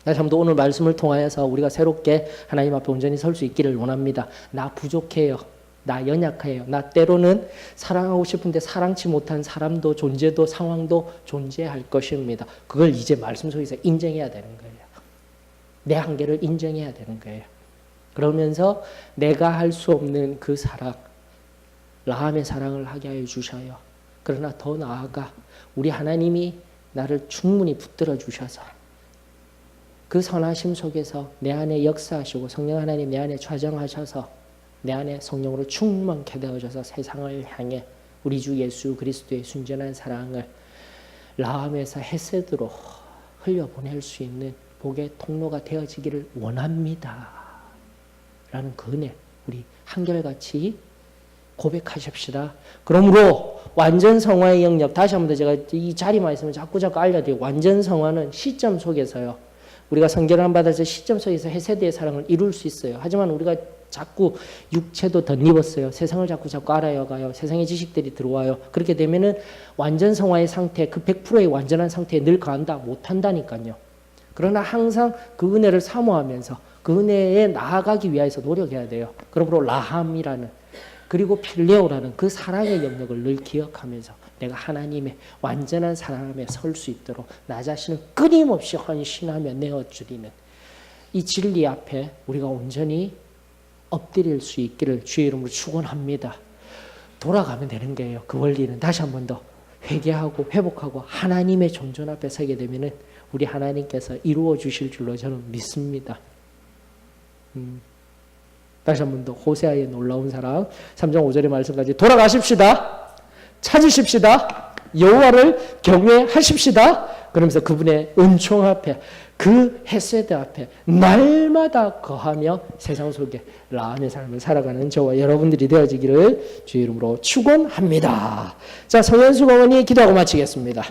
다시 한번 오늘 말씀을 통하여서 우리가 새롭게 하나님 앞에 온전히 설 수 있기를 원합니다. 나 부족해요. 나 연약해요. 나 때로는 사랑하고 싶은데 사랑치 못한 사람도 존재도 상황도 존재할 것입니다. 그걸 이제 말씀 속에서 인정해야 되는 거예요. 내 한계를 인정해야 되는 거예요. 그러면서 내가 할 수 없는 그 사랑, 라함의 사랑을 하게 하여 주셔요. 그러나 더 나아가 우리 하나님이 나를 충분히 붙들어 주셔서 그 선하심 속에서 내 안에 역사하시고 성령 하나님 내 안에 좌정하셔서 내 안에 성령으로 충만케 되어져서 세상을 향해 우리 주 예수 그리스도의 순전한 사랑을 라함에서 헤세드로 흘려보낼 수 있는 복의 통로가 되어지기를 원합니다. 라는 그 은혜 우리 한결같이 고백하십시다. 그러므로 완전 성화의 영역, 다시 한번 더 제가 이 자리만 있으면 자꾸 알려드리고, 완전 성화는 시점 속에서요. 우리가 성결함 받아서 시점 속에서 헤세드의 사랑을 이룰 수 있어요. 하지만 우리가 자꾸 육체도 덧입었어요. 세상을 자꾸 알아가요. 세상의 지식들이 들어와요. 그렇게 되면은 완전 성화의 상태, 그 100%의 완전한 상태에 늘 가한다 못한다니까요. 그러나 항상 그 은혜를 사모하면서 그 은혜에 나아가기 위해서 노력해야 돼요. 그러므로 라함이라는 그리고 필레오라는 그 사랑의 영역을 늘 기억하면서 내가 하나님의 완전한 사랑함에 설 수 있도록 나 자신을 끊임없이 헌신하며 내어주리는 이 진리 앞에 우리가 온전히 엎드릴 수 있기를 주의 이름으로 축원합니다. 돌아가면 되는 거예요. 그 원리는 다시 한 번 더 회개하고 회복하고 하나님의 존전 앞에 서게 되면은 우리 하나님께서 이루어 주실 줄로 저는 믿습니다. 다시 한 번 더 호세아의 놀라운 사랑 3장 5절의 말씀까지 돌아가십시다. 찾으십시다. 여호와를 경외하십시다. 그러면서 그분의 은총 앞에 그 헤세드 앞에 날마다 거하며 세상 속에 라함의 삶을 살아가는 저와 여러분들이 되어지기를 주의 이름으로 축원합니다. 자, 성현수 어머니 기도하고 마치겠습니다.